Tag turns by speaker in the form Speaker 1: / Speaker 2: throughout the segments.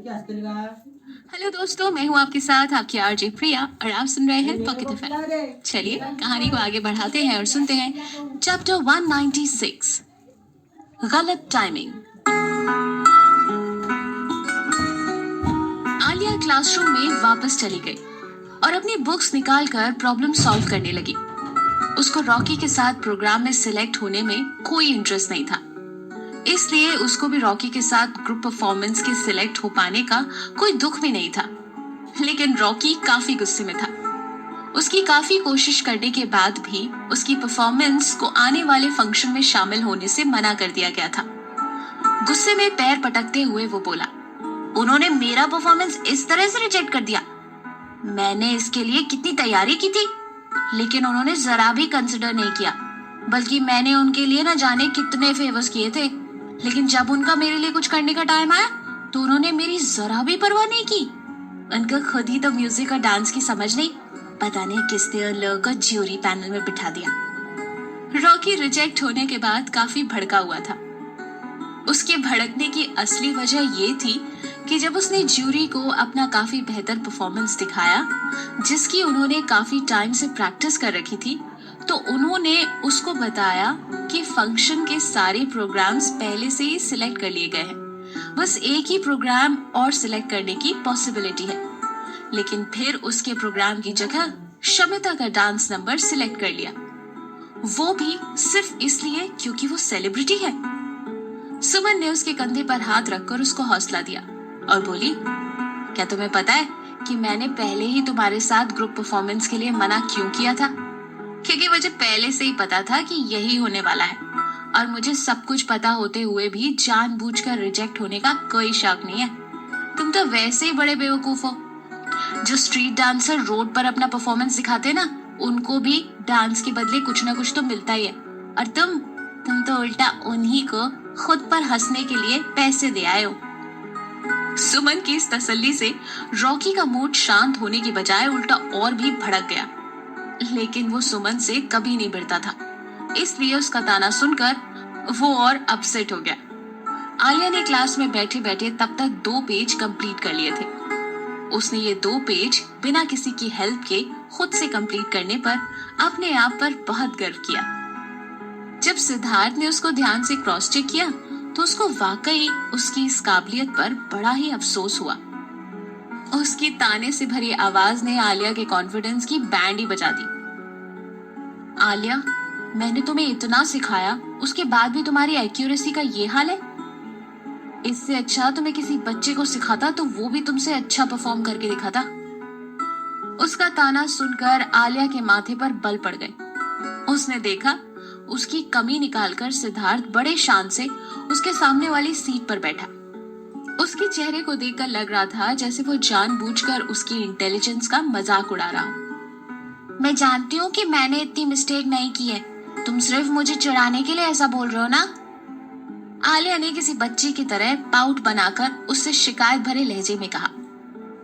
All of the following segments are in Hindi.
Speaker 1: हेलो दोस्तों, मैं हूं आपके साथ आपकी आरजे प्रिया और आप सुन रहे हैं पॉकेट एफएम। चलिए कहानी को आगे बढ़ाते हैं और सुनते हैं चैप्टर 196, गलत टाइमिंग। आलिया क्लासरूम में वापस चली गई और अपनी बुक्स निकालकर प्रॉब्लम सॉल्व करने लगी। उसको रॉकी के साथ प्रोग्राम में सिलेक्ट होने में कोई इंटरेस्ट नहीं था, इसलिए उसको भी रॉकी के साथ ग्रुप परफॉर्मेंस के सिलेक्ट हो पाने का कोई दुख भी नहीं था। लेकिन रॉकी काफी गुस्से में था। उसकी काफी कोशिश करने के बाद भी उसकी परफॉर्मेंस को आने वाले फंक्शन में शामिल होने से मना कर दिया गया था। गुस्से में पैर पटकते हुए वो बोला, उन्होंने मेरा परफॉर्मेंस इस तरह से रिजेक्ट कर दिया। मैंने इसके लिए कितनी तैयारी की थी, लेकिन उन्होंने जरा भी कंसिडर नहीं किया। बल्कि मैंने उनके लिए न जाने कितने फेवर्स किए थे, लेकिन जब उनका मेरे लिए कुछ करने का टाइम आया तो उन्होंने मेरी जरा भी परवाह नहीं की। उनको खुद ही तो म्यूजिक और डांस की समझ नहीं, पता नहीं किसने उन लोगों को ज्यूरी पैनल में बिठा दिया। रॉकी रिजेक्ट होने के बाद काफी भड़का हुआ था। उसके भड़कने की असली वजह ये थी कि जब उसने ज्यूरी को अपना काफी बेहतर परफॉर्मेंस दिखाया, जिसकी उन्होंने काफी टाइम से प्रैक्टिस कर रखी थी, तो उन्होंने उसको बताया कि फंक्शन के सारे प्रोग्राम्स पहले से ही सिलेक्ट कर लिए गए हैं, बस एक ही प्रोग्राम और सिलेक्ट करने की पॉसिबिलिटी है। लेकिन फिर उसके प्रोग्राम की जगह शमिता का डांस नंबर सिलेक्ट कर लिया, वो भी सिर्फ इसलिए क्योंकि वो सेलिब्रिटी है। सुमन ने उसके कंधे पर हाथ रखकर उसको हौसला दिया और बोली, क्या तुम्हें पता है कि मैंने पहले ही तुम्हारे साथ ग्रुप परफॉर्मेंस के लिए मना क्यों किया था? क्योंकि मुझे पहले से ही पता था कि यही होने वाला है, और मुझे सब कुछ पता होते हुए भी जानबूझकर रिजेक्ट होने का कोई शौक नहीं है। तुम तो वैसे ही बड़े बेवकूफ हो। जो स्ट्रीट डांसर रोड पर अपना परफॉर्मेंस दिखाते ना, उनको भी डांस के बदले कुछ ना कुछ तो मिलता ही है, और तुम तो उल्टा उन्हीं को खुद पर हंसने के लिए पैसे दे आए हो। सुमन की इस तसल्ली से रॉकी का मूड शांत होने की बजाय उल्टा और भी भड़क गया। लेकिन वो सुमन से कभी नहीं भिड़ता था, इसलिए उसका ताना सुनकर वो और अपसेट हो गया। आलिया ने क्लास में बैठे बैठे तब तक 2 पेज कंप्लीट कर लिए थे। उसने ये 2 पेज बिना किसी की हेल्प के खुद से कंप्लीट करने पर अपने आप पर बहुत गर्व किया। जब सिद्धार्थ ने उसको ध्यान से क्रॉस चेक किया तो उसको वाकई उसकी इस काबिलियत पर बड़ा ही अफसोस हुआ। उसकी ताने से भरी आवाज ने आलिया के कॉन्फिडेंस की बैंड ही बजा दी। आलिया, मैंने तुम्हें इतना सिखाया, उसके बाद भी तुम्हारी एक्यूरेसी का ये हाल है? इससे अच्छा तुम्हें किसी बच्चे को सिखाता तो वो भी तुमसे अच्छा परफॉर्म करके दिखाता। उसका ताना सुनकर आलिया के माथे पर बल पड़ गए। उसने देखा उसकी कमी निकालकर सिद्धार्थ बड़े शान से उसके सामने वाली सीट पर बैठा। उसके चेहरे को देखकर लग रहा था जैसे वो जानबूझकर उसकी इंटेलिजेंस का मजाक उड़ा रहा हो। मैं जानती हूँ कि मैंने इतनी मिस्टेक नहीं की है, तुम सिर्फ मुझे चिढ़ाने के लिए ऐसा बोल रहे हो ना? आलिया ने किसी बच्ची की तरह पाउट बनाकर उससे शिकायत भरे लहजे में कहा।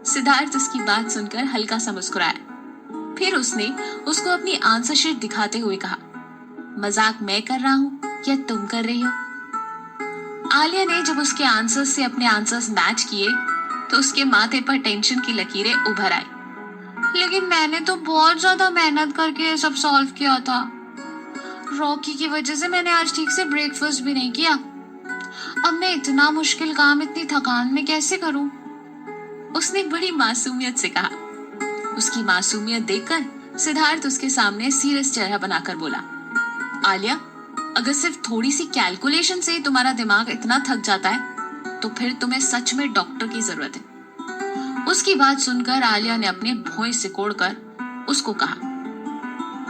Speaker 1: सिद्धार्थ उसकी बात सुनकर हल्का सा मुस्कुराया। फिर उसने उसको अपनी आंसर शीट दिखाते हुए कहा, मजाक मैं कर रहा हूँ या तुम कर रही हो? आलिया ने जब उसके आंसर्स से अपने आंसर्स मैच किए तो उसके माथे पर टेंशन की लकीरें उभर आई। लेकिन मैंने तो बहुत ज्यादा मेहनत करके ये सब सॉल्व किया था। रॉकी की वजह से मैंने आज ठीक से ब्रेकफास्ट भी नहीं किया। अब मैं इतना मुश्किल काम इतनी थकान में कैसे करूं? उसने बड़ी मासूमियत से कहा। उसकी मासूमियत देखकर सिद्धार्थ उसके सामने सीरियस चेहरा बनाकर बोला, आलिया, अगर सिर्फ थोड़ी सी कैलकुलेशन से तुम्हारा दिमाग इतना थक जाता है तो फिर तुम्हें सच में डॉक्टर की जरूरत है। उसकी बात सुनकर आलिया ने अपने भौं सिकोड़कर उसको कहा,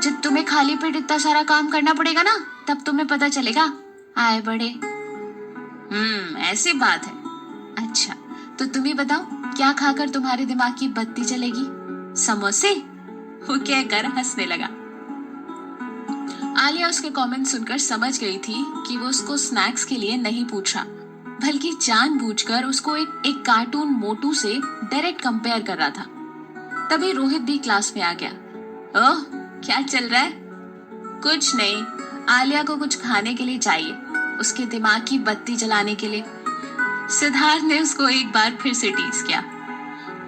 Speaker 1: जब तुम्हें खाली पेट इतना सारा काम करना पड़ेगा ना, तब तुम्हें पता चलेगा आए बड़े। ऐसी बात है। अच्छा, तो तुम ही बताओ, क्या खाकर तुम्हारे दिमाग की बत्ती चलेगी? समोसे? वो कहकर हंसने लगा। आलिया उसके कमेंट सुनकर समझ गई थी कि वो उसको स्नैक्स के लिए नहीं पूछ रहा, बल्कि जानबूझकर उसको एक कार्टून मोटू से डायरेक्ट कंपेयर कर रहा था। तभी रोहित भी क्लास में आ गया। ओह, क्या चल रहा है? कुछ नहीं, आलिया को कुछ खाने के लिए चाहिए, उसके दिमाग की बत्ती जलाने के लिए। सिद्धार्थ ने उसको एक बार फिर से टीज किया।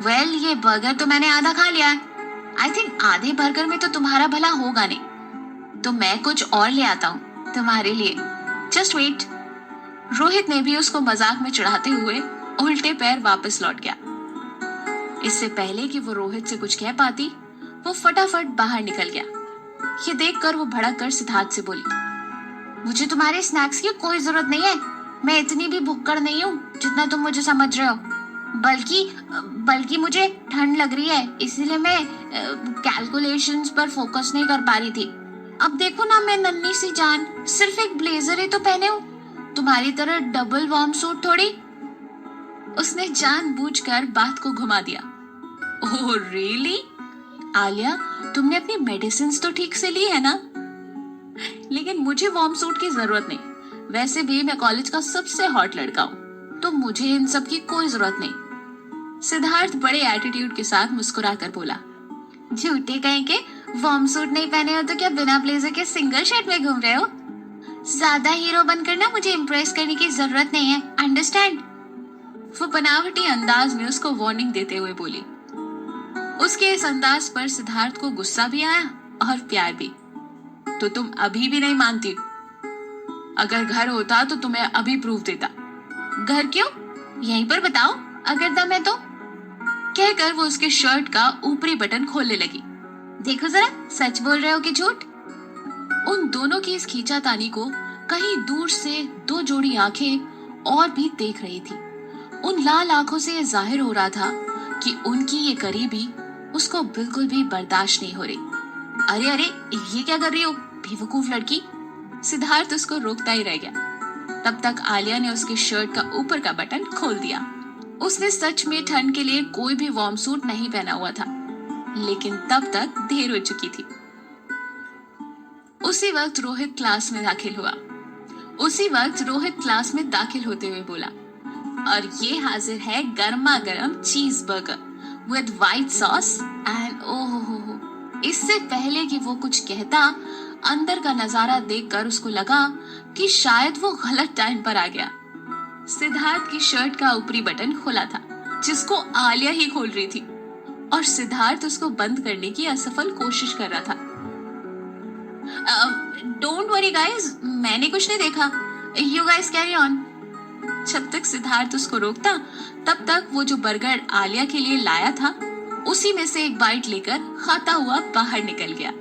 Speaker 1: वेल, ये बर्गर तो मैंने आधा खा लिया है। आई थिंक आधे बर्गर में तो तुम्हारा भला होगा नहीं, तो मैं कुछ और ले आता हूँ तुम्हारे लिए। Just wait. रोहित ने भी उसको मजाक में चिढ़ाते हुए उल्टे पैर वापस लौट गया। इससे पहले कि वो रोहित से कुछ कह पाती, वो फटाफट बाहर निकल गया। ये देखकर वो भड़क कर सिद्धार्थ से बोली, मुझे तुम्हारे स्नैक्स की कोई जरूरत नहीं है। मैं इतनी भी भुक्कड़ नहीं हूँ जितना तुम मुझे समझ रहे हो। बल्कि मुझे ठंड लग रही है, इसीलिए मैं कैलकुलेशंस पर फोकस नहीं कर पा रही थी। अब देखो ना, मैं नन्ही सी जान सिर्फ एक ब्लेजर ही तो पहने हूँ, तुम्हारी तरह डबल वार्म सूट थोड़ी। उसने जानबूझकर बात को घुमा दिया। Oh really? आलिया, तुमने अपनी मेडिसिन तो ठीक से ली है ना? लेकिन मुझे वार्म सूट की जरूरत नहीं। वैसे भी मैं कॉलेज का सबसे हॉट लड़का हूँ, तो मुझे इन सब की कोई जरूरत नहीं। सिद्धार्थ बड़े एटीट्यूड के साथ मुस्कुरा कर बोला, झूठे कहीं के वार्म सूट नहीं पहने हो तो क्या बिना ब्लेजर के सिंगल शर्ट में घूम रहे हो? ज्यादा हीरो बनकर ना मुझे इम्प्रेस करने की जरूरत नहीं है, अंडरस्टैंड? वो बनावटी अंदाज में उसको वार्निंग देते हुए बोली। उसके इस अंदाज पर सिद्धार्थ को गुस्सा भी आया और प्यार भी। तो तुम अभी भी नहीं मानती? अगर घर होता तो तुम्हें अभी प्रूफ देता। घर क्यों? यहीं पर बताओ, अगर दम है तो। कहकर वो उसके शर्ट का ऊपरी बटन खोलने लगी। देखो जरा, सच बोल रहे हो कि झूठ? उन दोनों की इस खींचातानी को कहीं दूर से दो जोड़ी आंखें और भी देख रही थी। उन लाल आंखों से यह जाहिर हो रहा था कि उनकी ये करीबी उसको बिल्कुल भी बर्दाश्त नहीं हो रही। अरे अरे, ये क्या कर रही हो बेवकूफ लड़की? सिद्धार्थ उसको रोकता ही रह गया। तब तक आलिया ने उसके शर्ट का ऊपर का बटन खोल दिया। उसने सच में ठंड के लिए कोई भी वार्म सूट नहीं पहना हुआ था, लेकिन तब तक देर हो चुकी थी। उसी वक्त रोहित क्लास में दाखिल होते हुए बोला, और ये हाजिर है गर्मा गर्म चीज burger with white sauce and ओहो। इससे पहले कि वो कुछ कहता, अंदर का नजारा देखकर उसको लगा कि शायद वो गलत टाइम पर आ गया। सिद्धार्थ की शर्ट का ऊपरी बटन खुला था, जिसको आलिया ही खोल रही थी, और सिद्धार्थ उसको बंद करने की असफल कोशिश कर रहा था। डोंट वरी गाइस, मैंने कुछ नहीं देखा, यू गाइस कैरी ऑन। जब तक सिद्धार्थ उसको रोकता, तब तक वो जो बर्गर आलिया के लिए लाया था, उसी में से एक बाइट लेकर खाता हुआ बाहर निकल गया।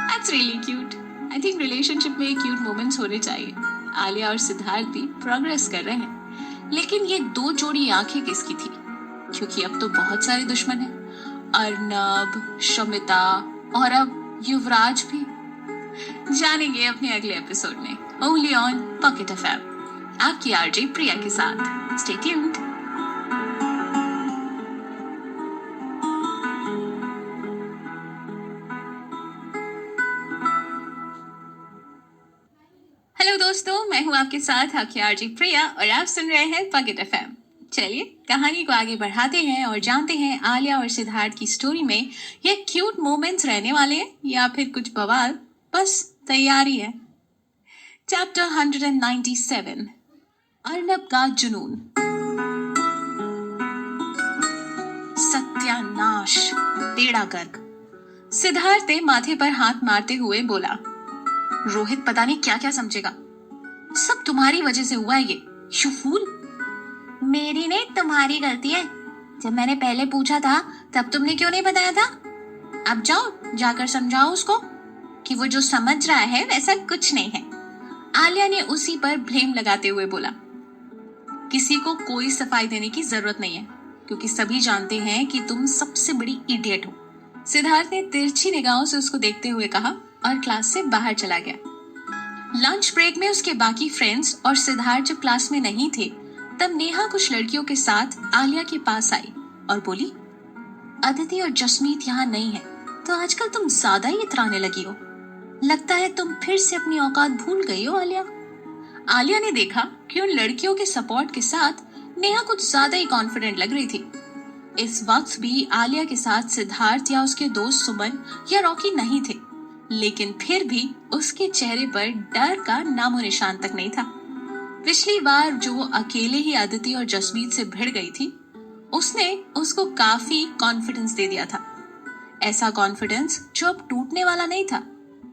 Speaker 1: That's really cute. I think relationship में क्यूट मोमेंट्स होने चाहिए। आलिया और सिद्धार्थ भी प्रोग्रेस कर रहे हैं, लेकिन ये दो जोड़ी आंखें किसकी थी? क्योंकि अब तो बहुत सारे दुश्मन हैं, अर्नब, शमिता और अब युवराज भी। जानेंगे अपने अगले एपिसोड में, ओनली ऑन पॉकेट एफएम, आपकी आरजे प्रिया के साथ। Stay tuned. हेलो दोस्तों, मैं हूं आपके साथ आपकी आरजे प्रिया और आप सुन रहे हैं पॉकेट एफएम। चलिए कहानी को आगे बढ़ाते हैं और जानते हैं आलिया और सिद्धार्थ की स्टोरी में ये क्यूट मोमेंट्स रहने वाले हैं या फिर कुछ बवाल बस तैयारी है। चैप्टर 197, अर्नब का जुनून। सत्यानाश, टेढ़ा गर्ग। सिद्धार्थ ने माथे पर हाथ मारते हुए बोला, रोहित पता नहीं क्या क्या समझेगा। सब तुम्हारी वजह से हुआ है ये, यू फूल। मेरी नहीं, तुम्हारी गलती है। जब मैंने पहले पूछा था तब तुमने क्यों नहीं बताया था? अब जाओ, जाकर समझाओ उसको कि वो जो समझ रहा है वैसा कुछ नहीं है। आलिया ने उसी पर ब्लेम लगाते हुए बोला, किसी को कोई सफाई देने की जरूरत नहीं है, क्योंकि सभी जानते हैं कि तुम सबसे बड़ी इडियट हो। सिद्धार्थ ने तिरछी निगाहों से उसको देखते हुए कहा और क्लास से बाहर चला गया। लंच ब्रेक में उसके बाकी फ्रेंड्स और सिद्धार्थ जब क्लास में नहीं थे, तब नेहा कुछ लड़कियों के साथ आलिया के पास आई और बोली, अदिति और जसमीत यहाँ नहीं है, तो आजकल तुम ज्यादा ही इतराने लगी हो। लगता है तुम फिर से अपनी औकात भूल गई हो आलिया। आलिया ने देखा कि उन लड़कियों के सपोर्ट के साथ नेहा कुछ ज्यादा ही कॉन्फिडेंट लग रही थी। इस वक्त भी आलिया के साथ सिद्धार्थ या उसके दोस्त सुमन या रॉकी नहीं थे, लेकिन फिर भी उसके चेहरे पर डर का नामो निशान तक नहीं था। पिछली बार जो वो अकेले ही अदिति और जसमीत से भिड़ गई थी, उसने उसको काफी कॉन्फिडेंस दे दिया था। ऐसा कॉन्फिडेंस जो अब टूटने वाला नहीं था,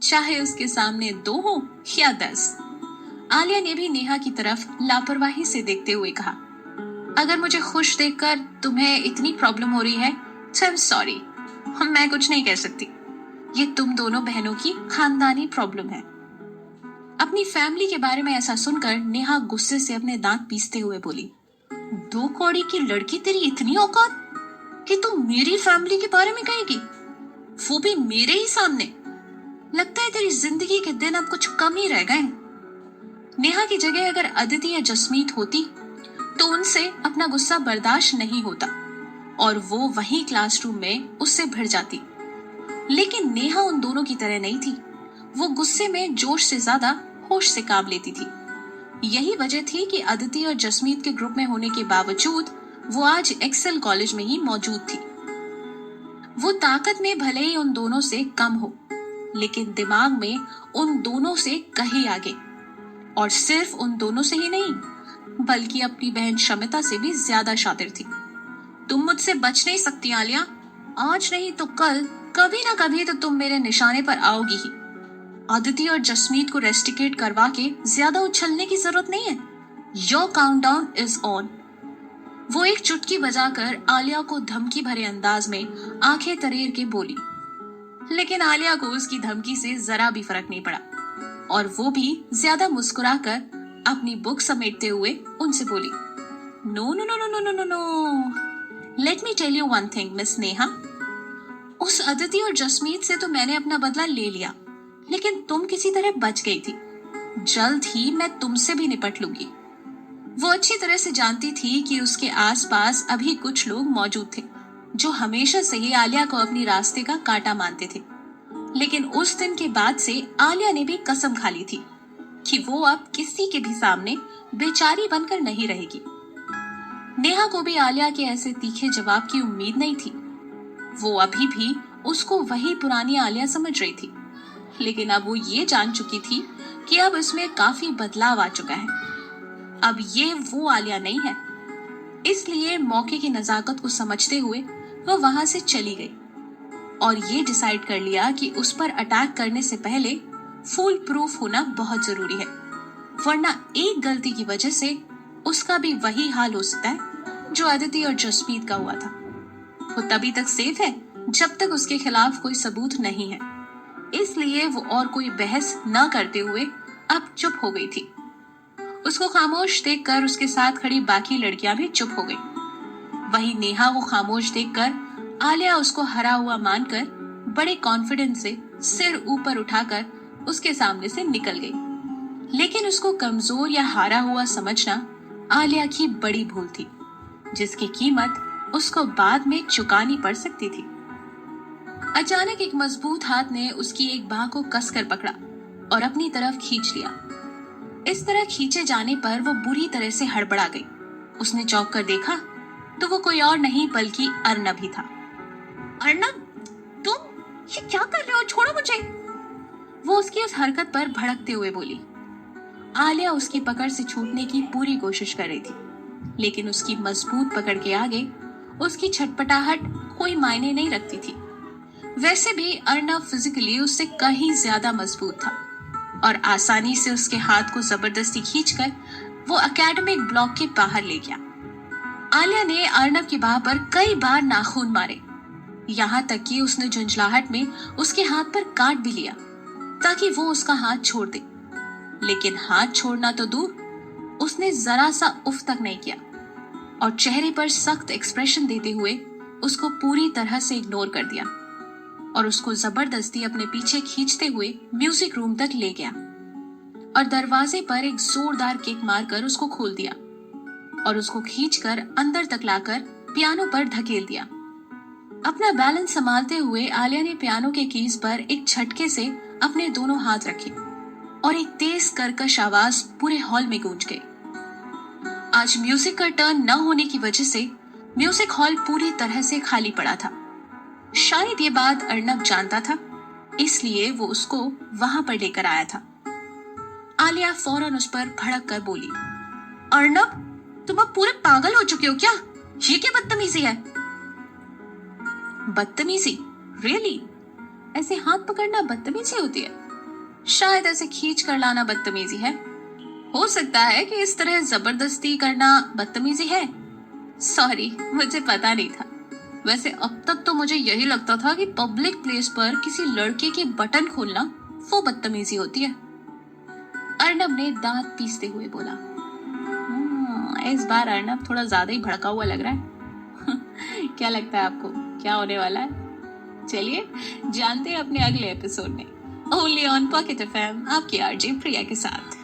Speaker 1: चाहे उसके सामने 2 हो या 10। आलिया ने भी नेहा की तरफ लापरवाही से देखते हुए कहा, अगर मुझे खुश देखकर तुम्हें इतनी प्रॉब्लम हो रही है तो आई एम सॉरी, मैं कुछ नहीं कह सकती। ये तुम दोनों बहनों की खानदानी प्रॉब्लम है। अपनी फैमिली के बारे में ऐसा सुनकर नेहा गुस्से से अपने दांत पीसते हुए बोली, 2 कौड़ी की लड़की तेरी इतनी औकात कि तुम मेरी फैमिली के बारे में कहेगी, वो भी मेरे ही सामने। लगता है तेरी जिंदगी के दिन अब कुछ कम ही रह गए। नेहा की जगह अगर अदिति या जसमीत होती तो उनसे अपना गुस्सा बर्दाश्त नहीं होता और वो वहीं क्लासरूम में उससे भिड़ जाती। लेकिन नेहा उन दोनों की तरह नहीं थी। वो गुस्से में जोश से ज्यादा होश से काम लेती थी। यही वजह थी कि अदिति और जसमीत के ग्रुप में होने के बावजूद वो आज एक्सेल कॉलेज में ही मौजूद थी। वो ताकत में भले ही उन दोनों से कम हो, लेकिन दिमाग में उन दोनों से कहीं आगे, और सिर्फ उन दोनों से ही नहीं बल्कि अपनी बहन शमिता से भी ज्यादा शातिर थी। तुम मुझसे बच नहीं सकती आलिया, आज नहीं तो कल कभी ना कभी तो तुम मेरे निशाने पर आओगी ही। अदिति और जसमीत को रेस्टिकेट करवा के ज्यादा उछलने की जरूरत नहीं है। Your countdown is on. वो एक चुटकी बजाकर आलिया को धमकी भरे अंदाज में आंखें तरेर के बोली, लेकिन आलिया को उसकी धमकी से जरा भी फर्क नहीं पड़ा और वो भी ज्यादा मुस्कुराकर अपनी बुक समेटते हुए उनसे बोली, no no no no no no no no, let me tell you one thing miss Neha, उस अदिति और जसमीत से तो मैंने अपना बदला ले लिया, लेकिन तुम किसी तरह बच गई थी। जल्द ही मैं तुमसे भी निपट लूंगी। वो अच्छी तरह से जानती थी कि उसके आसपास अभी कुछ लोग मौजूद थे जो हमेशा से ही आलिया को अपनी रास्ते का कांटा मानते थे। लेकिन उस दिन के बाद से आलिया ने भी कसम खा ली थी कि वो अब किसी के भी सामने बेचारी बनकर नहीं रहेगी। नेहा को भी आलिया के ऐसे तीखे जवाब की उम्मीद नहीं थी। वो अभी भी उसको वही पुरानी आलिया समझ रही थी, लेकिन अब वो ये जान चुकी थी कि अब इसमें काफी बदलाव आ चुका है। अब ये वो आलिया नहीं है। इसलिए मौके की नजाकत को समझते हुए वो वहां से चली गई और ये डिसाइड कर लिया कि उस पर अटैक करने से पहले फुल प्रूफ होना बहुत जरूरी है, वरना एक गलती की वजह से उसका भी वही हाल हो सकता है जो अदिति और जसमीत का हुआ था। वो तभी तक सेफ है जब तक उसके खिलाफ कोई सबूत नहीं है। इसलिए वो और कोई बहस न करते हुए अब चुप हो गई थी। उसको खामोश देखकर उसके साथ खड़ी बाकी लड़कियां भी चुप हो गई। वहीं नेहा को खामोश देखकर आलिया उसको हरा हुआ मानकर बड़े कॉन्फिडेंस से सिर ऊपर उठाकर उसके सामने से निकल गई। लेकिन उसको कमजोर या हारा हुआ समझना आलिया की बड़ी भूल थी, जिसकी कीमत उसको बाद में चुकानी पड़ सकती थी। अचानक एक मजबूत हाथ ने उसकी एक बाह को कसकर पकड़ा और अपनी तरफ खींच लिया। इस तरह खींचे जाने पर वो बुरी तरह से हड़बड़ा गई। उसने चौंक कर देखा तो वो कोई और नहीं बल्कि अर्नब ही था। अर्नब, तुम ये क्या कर रहे हो? छोड़ो मुझे। वो उसकी उस हरकत पर भड़कते हुए बोली। आलिया उसकी पकड़ से छूटने की पूरी कोशिश कर रही थी, लेकिन उसकी मजबूत पकड़ के आगे उसकी छटपटाहट कोई मायने नहीं रखती थी। वैसे भी अर्नब फिजिकली उससे कहीं ज्यादा मजबूत था और आसानी से उसके हाथ को जबरदस्ती खींचकर वो एकेडमिक ब्लॉक के बाहर ले गया। आलिया ने अर्नब की बाह पर कई बार नाखून मारे, यहाँ तक कि उसने झुंझलाहट में उसके हाथ पर काट भी लिया ताकि वो उसका हाथ छोड़ दे। लेकिन हाथ छोड़ना तो दूर, उसने जरा सा उफ तक नहीं किया और चेहरे पर सख्त एक्सप्रेशन देते हुए उसको पूरी तरह से इग्नोर कर दिया और उसको जबरदस्ती अपने पीछे खींचते हुए म्यूजिक रूम तक ले गया और दरवाजे पर एक जोरदार किक मारकर उसको खोल दिया और उसको खींचकर अंदर तक लाकर पियानो पर धकेल दिया। अपना बैलेंस संभालते हुए आलिया ने पियानो के कीज पर एक झटके से अपने दोनों हाथ रखे और एक तेज कर्कश आवाज पूरे हॉल में गूंज गई। आज म्यूजिक का टर्न न होने की वजह से म्यूजिक हॉल पूरी तरह से खाली पड़ा था। शायद ये बात अर्नब जानता था, इसलिए वो उसको वहां पर लेकर आया था। आलिया फौरन उस पर भड़क कर बोली, अर्नब, तुम अब पूरे पागल हो चुके हो क्या? ये क्या बदतमीजी है? बदतमीजी? रियली? ऐसे हाथ पकड़ना बदतमीजी होती है? शायद ऐसे खींच कर लाना बदतमीजी है। हो सकता है कि इस तरह जबरदस्ती करना बदतमीजी है। सॉरी, मुझे पता नहीं था। वैसे अब तक तो मुझे यही लगता था कि पब्लिक प्लेस पर किसी लड़के के बटन खोलना वो बदतमीजी होती है। अर्नब ने दांत पीसते हुए बोला। इस बार अर्नब थोड़ा ज्यादा ही भड़का हुआ लग रहा है। क्या लगता है आपको, क्या होने वाला है? चलिए जानते हैं अपने अगले एपिसोड में, ओनली ऑन पॉकेट एफएम, आपकी आरजे प्रिया के साथ।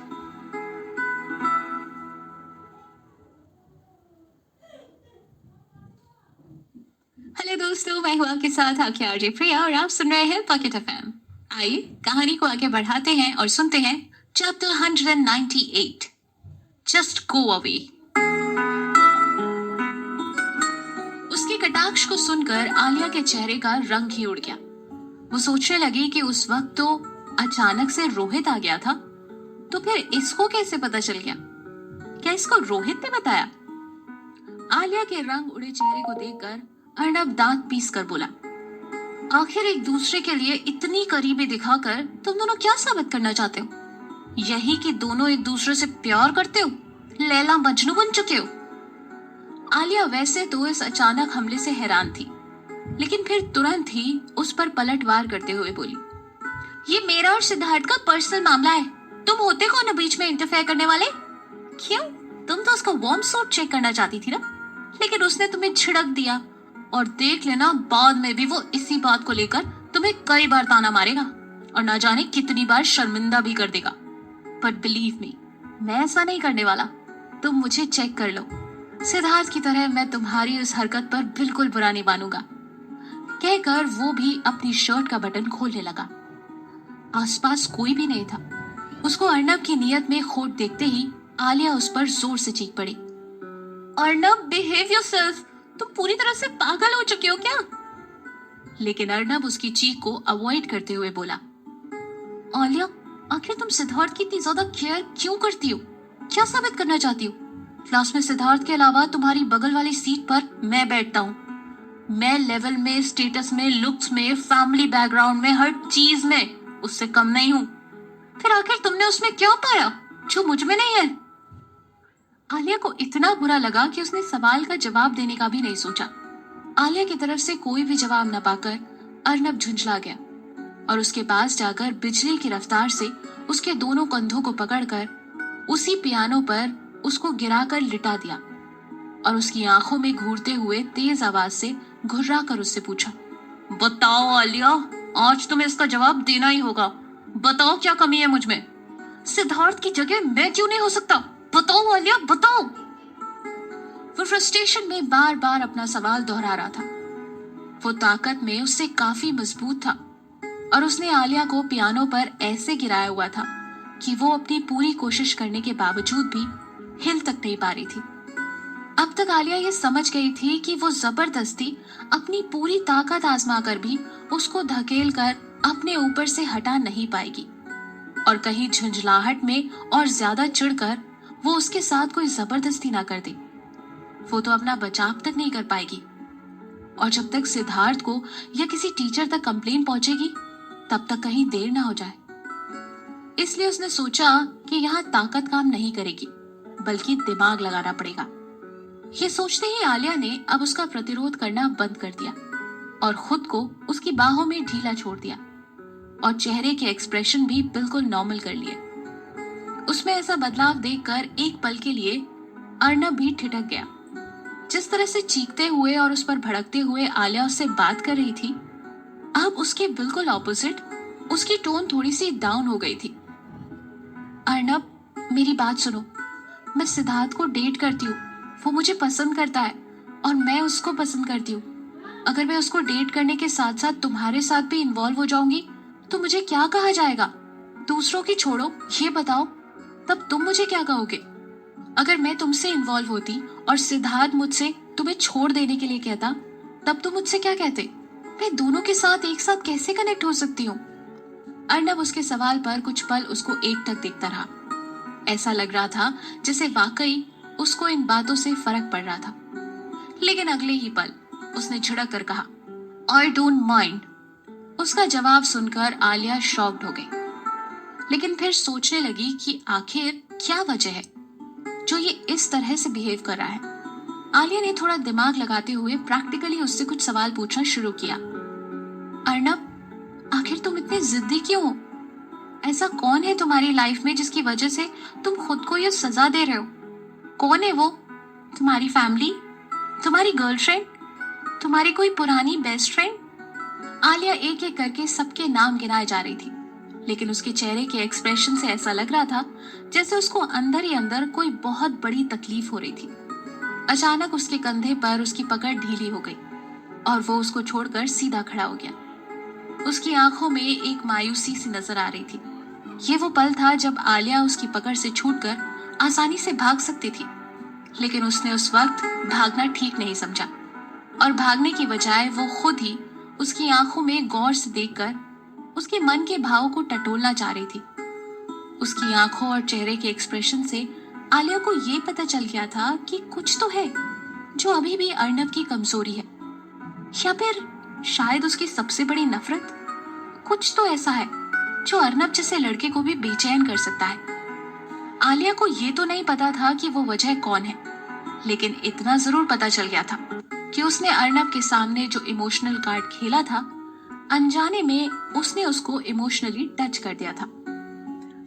Speaker 1: हेलो दोस्तों, मैं हूं आपके साथ आपकी आरजे प्रिया और आप सुन रहे हैं पॉकेट एफएम। आइए कहानी को आगे बढ़ाते हैं और सुनते हैं चैप्टर 198, जस्ट गो अवे। उसके कटाक्ष को सुनकर आलिया के चेहरे का रंग ही उड़ गया। वो सोचने लगी कि उस वक्त तो अचानक से रोहित आ गया था, तो फिर इसको कैसे पता चल गया? क्या इसको रोहित ने बताया? आलिया के रंग उड़े चेहरे को देखकर अर्नब दांत पीस कर बोला, आखिर एक दूसरे के लिए इतनी करीबी दिखाकर तुम दोनों क्या साबित करना चाहते हो? यही कि दोनों एक दूसरे से प्यार करते हो, लैला मजनू बन चुके हो। आलिया वैसे तो इस अचानक हमले से हैरान थी, लेकिन फिर तुरंत ही उस पर पलटवार करते हुए बोली, ये मेरा और सिद्धार्थ का पर्सनल मामला है, तुम होते कौन है बीच में इंटरफेयर करने वाले? क्यों, तुम तो उसका वार्म सूट चेक करना चाहती थी ना, लेकिन उसने तुम्हें छिड़क दिया, और देख लेना बाद में भी वो इसी बात को लेकर तुम्हें कई बार ताना मारेगा और ना जाने कितनी बार शर्मिंदा भी कर देगा। बट बिलीव मी, मैं ऐसा नहीं करने वाला। तुम मुझे चेक कर लो, सिद्धार्थ की तरह मैं तुम्हारी इस हरकत पर बिल्कुल बुरा नहीं मानूंगा। कहकर वो भी अपनी शर्ट का बटन खोलने लगा। आसपास कोई भी नहीं था। उसको अर्नब की नीयत में खोट देखते ही आलिया उस पर जोर से चीख पड़ी, अर्नब बिहेव योरसेल्फ, तुम पूरी तरह से पागल हो चुके हो क्या? लेकिन अर्नब उसकी चीख को अवॉइड करते हुए बोला, आलिया, आखिर तुम सिद्धार्थ की इतनी ज्यादा केयर क्यों करती हो? क्या साबित करना चाहती हो? क्लास में सिद्धार्थ के अलावा तुम्हारी बगल वाली सीट पर मैं बैठता हूँ। मैं लेवल में, स्टेटस में, लुक्स में, फैमिली बैकग्राउंड में, हर चीज में उससे कम नहीं हूँ। फिर आखिर तुमने उसमें क्या पाया जो मुझ में नहीं है? आलिया को इतना बुरा लगा कि उसने सवाल का जवाब देने का भी नहीं सोचा। आलिया की तरफ से कोई भी जवाब न पाकर अर्नब झुंझला गया और उसके पास जाकर बिजली की रफ्तार से उसके दोनों कंधों को पकड़कर उसी पियानो पर उसको गिराकर लिटा दिया और उसकी आंखों में घूरते हुए तेज आवाज से घुर्रा कर उससे पूछा, बताओ आलिया, आज तुम्हें इसका जवाब देना ही होगा। बताओ क्या कमी है मुझ में? सिद्धार्थ की जगह मैं क्यों नहीं हो सकता? बताओ आलिया, बताओ। वो फ्रस्ट्रेशन में बार बार अपना सवाल दोहरा रहा था। वो ताकत में उससे काफी मजबूत था और उसने आलिया को पियानो पर ऐसे गिराया हुआ था कि वो अपनी पूरी कोशिश करने के बावजूद भी हिल तक नहीं पा रही थी। अब तक आलिया ये समझ गई थी कि वो जबरदस्ती अपनी पूरी ताकत आजमा कर भी उसको धकेल कर अपने ऊपर से हटा नहीं पाएगी और कहीं झुंझलाहट में और ज्यादा चिढ़कर वो उसके साथ कोई जबरदस्ती ना कर दे। वो तो अपना बचाव तक नहीं कर पाएगी और जब तक सिद्धार्थ को या किसी टीचर तक कंप्लेन पहुंचेगी तब तक कहीं देर ना हो जाए। इसलिए उसने सोचा कि यहाँ ताकत काम नहीं करेगी बल्कि दिमाग लगाना पड़ेगा। ये सोचते ही आलिया ने अब उसका प्रतिरोध करना बंद कर दिया और खुद को उसकी बाहों में ढीला छोड़ दिया और चेहरे के एक्सप्रेशन भी बिल्कुल नॉर्मल कर लिए। उसमें ऐसा बदलाव देखकर एक पल के लिए अर्नब भी ठिठक गया। जिस तरह से चीखते हुए और उस पर भड़कते हुए आलिया उससे बात कर रही थी, अब उसके बिल्कुल ऑपोजिट उसकी टोन थोड़ी सी डाउन हो गई थी। अर्नब, मेरी बात सुनो, मैं सिद्धार्थ को डेट करती हूँ, वो मुझे पसंद करता है और मैं उसको पसंद करती हूँ। अगर मैं उसको डेट करने के साथ साथ तुम्हारे साथ भी इन्वॉल्व हो जाऊंगी तो मुझे क्या कहा जाएगा? दूसरों की छोड़ो, ये बताओ तब तुम मुझे क्या कहोगे? अगर मैं तुमसे इन्वॉल्व होती और सिद्धार्थ मुझसे तुम्हें छोड़ देने के लिए कहता तब तुम मुझसे क्या कहते? मैं दोनों के साथ एक साथ कैसे कनेक्ट हो सकती हूँ? अर्नब उसके सवाल पर कुछ पल उसको एकटक देखता रहा। ऐसा लग रहा था जैसे वाकई उसको इन बातों से फर्क पड़ रहा था, लेकिन अगले ही पल उसने झिड़क कर कहा, आई डोंट माइंड। उसका जवाब सुनकर आलिया शॉक्ड हो गई, लेकिन फिर सोचने लगी कि आखिर क्या वजह है जो ये इस तरह से बिहेव कर रहा है। आलिया ने थोड़ा दिमाग लगाते हुए प्रैक्टिकली उससे कुछ सवाल पूछना शुरू किया। अर्नब, आखिर तुम इतने जिद्दी क्यों हो? ऐसा कौन है तुम्हारी लाइफ में जिसकी वजह से तुम खुद को ये सजा दे रहे हो? कौन है वो? तुम्हारी फैमिली? तुम्हारी गर्लफ्रेंड? तुम्हारी कोई पुरानी बेस्ट फ्रेंड? आलिया एक एक करके सबके नाम गिनाए जा रही थी, लेकिन उसके चेहरे के एक्सप्रेशन से ऐसा लग रहा था जैसे उसको अंदर ही अंदर कोई बहुत बड़ी तकलीफ हो रही थी। अचानक उसके कंधे पर उसकी पकड़ ढीली हो गई और वो उसको छोड़कर सीधा खड़ा हो गया। उसकी आंखों में एक मायूसी सी नजर आ रही थी। ये वो पल था जब आलिया उसकी पकड़ से छूटकर आसानी से भाग सकती थी, लेकिन उसने उस वक्त भागना ठीक नहीं समझा और भागने की बजाय वो खुद ही उसकी आंखों में गौर से देखकर उसके मन के भावों को टटोलना चाह रही थी। उसकी आंखों और चेहरे के एक्सप्रेशन से आलिया को ये पता चल गया था कि कुछ तो है जो अभी भी अर्नब की कमजोरी है, या फिर शायद उसकी सबसे बड़ी नफरत। कुछ तो ऐसा है जो अर्नब जैसे लड़के को भी बेचैन कर सकता है। आलिया को ये तो नहीं पता था कि वो वजह कौन है, लेकिन इतना जरूर पता चल गया था कि उसने अर्नब के सामने जो इमोशनल कार्ड खेला था, अनजाने में उसने उसको इमोशनली टच कर दिया था।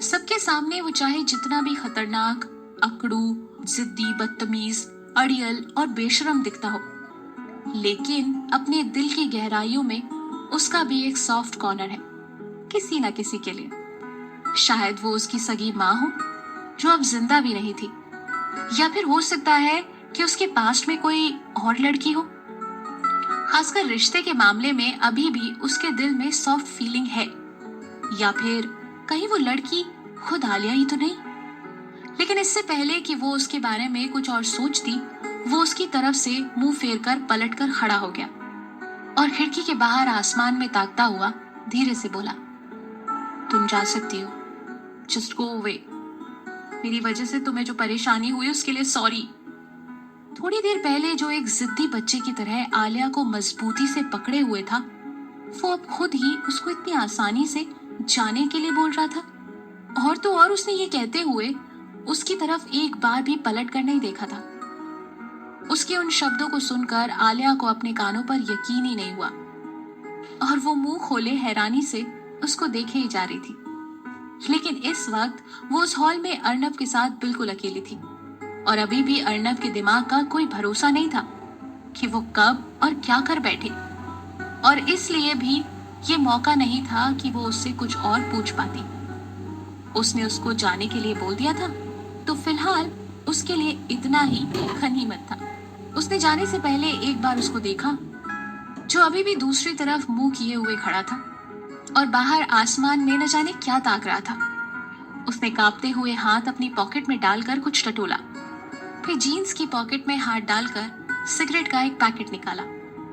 Speaker 1: सबके सामने वो चाहे जितना भी खतरनाक, अकड़ू, जिद्दी, बदतमीज, अड़ियल और बेशरम दिखता हो, लेकिन अपने दिल की गहराइयों में उसका भी एक सॉफ्ट कॉर्नर है किसी ना किसी के लिए। शायद वो उसकी सगी माँ हो जो अब जिंदा भी नहीं थी, या फिर हो सकता है कि उसके पास्ट में कोई और लड़की हो। खासकर रिश्ते के मामले में अभी भी उसके दिल में सॉफ्ट फीलिंग है, या फिर कहीं वो लड़की खुद आलिया ही तो नहीं। लेकिन इससे पहले कि वो उसके बारे में कुछ और सोचती, वो उसकी तरफ से मुंह फेरकर पलटकर खड़ा हो गया और खिड़की के बाहर आसमान में ताकता हुआ धीरे से बोला, तुम जा सकती हो, जस्ट गो अवे। मेरी वजह से तुम्हें जो परेशानी हुई उसके लिए सॉरी। थोड़ी देर पहले जो एक जिद्दी बच्चे की तरह आलिया को मजबूती से पकड़े हुए था, वो अब खुद ही उसको इतनी आसानी से जाने के लिए बोल रहा था। और तो और उसने ये कहते हुए उसकी तरफ एक बार भी पलट कर नहीं देखा था। उसके उन शब्दों को सुनकर आलिया को अपने कानों पर यकीन ही नहीं हुआ और वो मुंह खोले हैरानी से उसको देखे ही जा रही थी। लेकिन इस वक्त वो उस हॉल में अर्नब के साथ बिल्कुल अकेली थी और अभी भी अर्नब के दिमाग का कोई भरोसा नहीं था कि वो कब और क्या कर बैठे, और इसलिए भी ये मौका नहीं था कि वो उससे कुछ और पूछ पाती। उसने उसको जाने के लिए बोल दिया था, तो फिलहाल उसके लिए इतना ही गनीमत था। उसने जाने से पहले एक बार उसको देखा, जो अभी भी दूसरी तरफ मुंह किए हुए खड़ा था और बाहर आसमान में न जाने क्या ताक रहा था। उसने कांपते हुए हाथ अपनी पॉकेट में डालकर कुछ टटोला, फिर जीन्स की पॉकेट में हाथ डालकर सिगरेट का एक पैकेट निकाला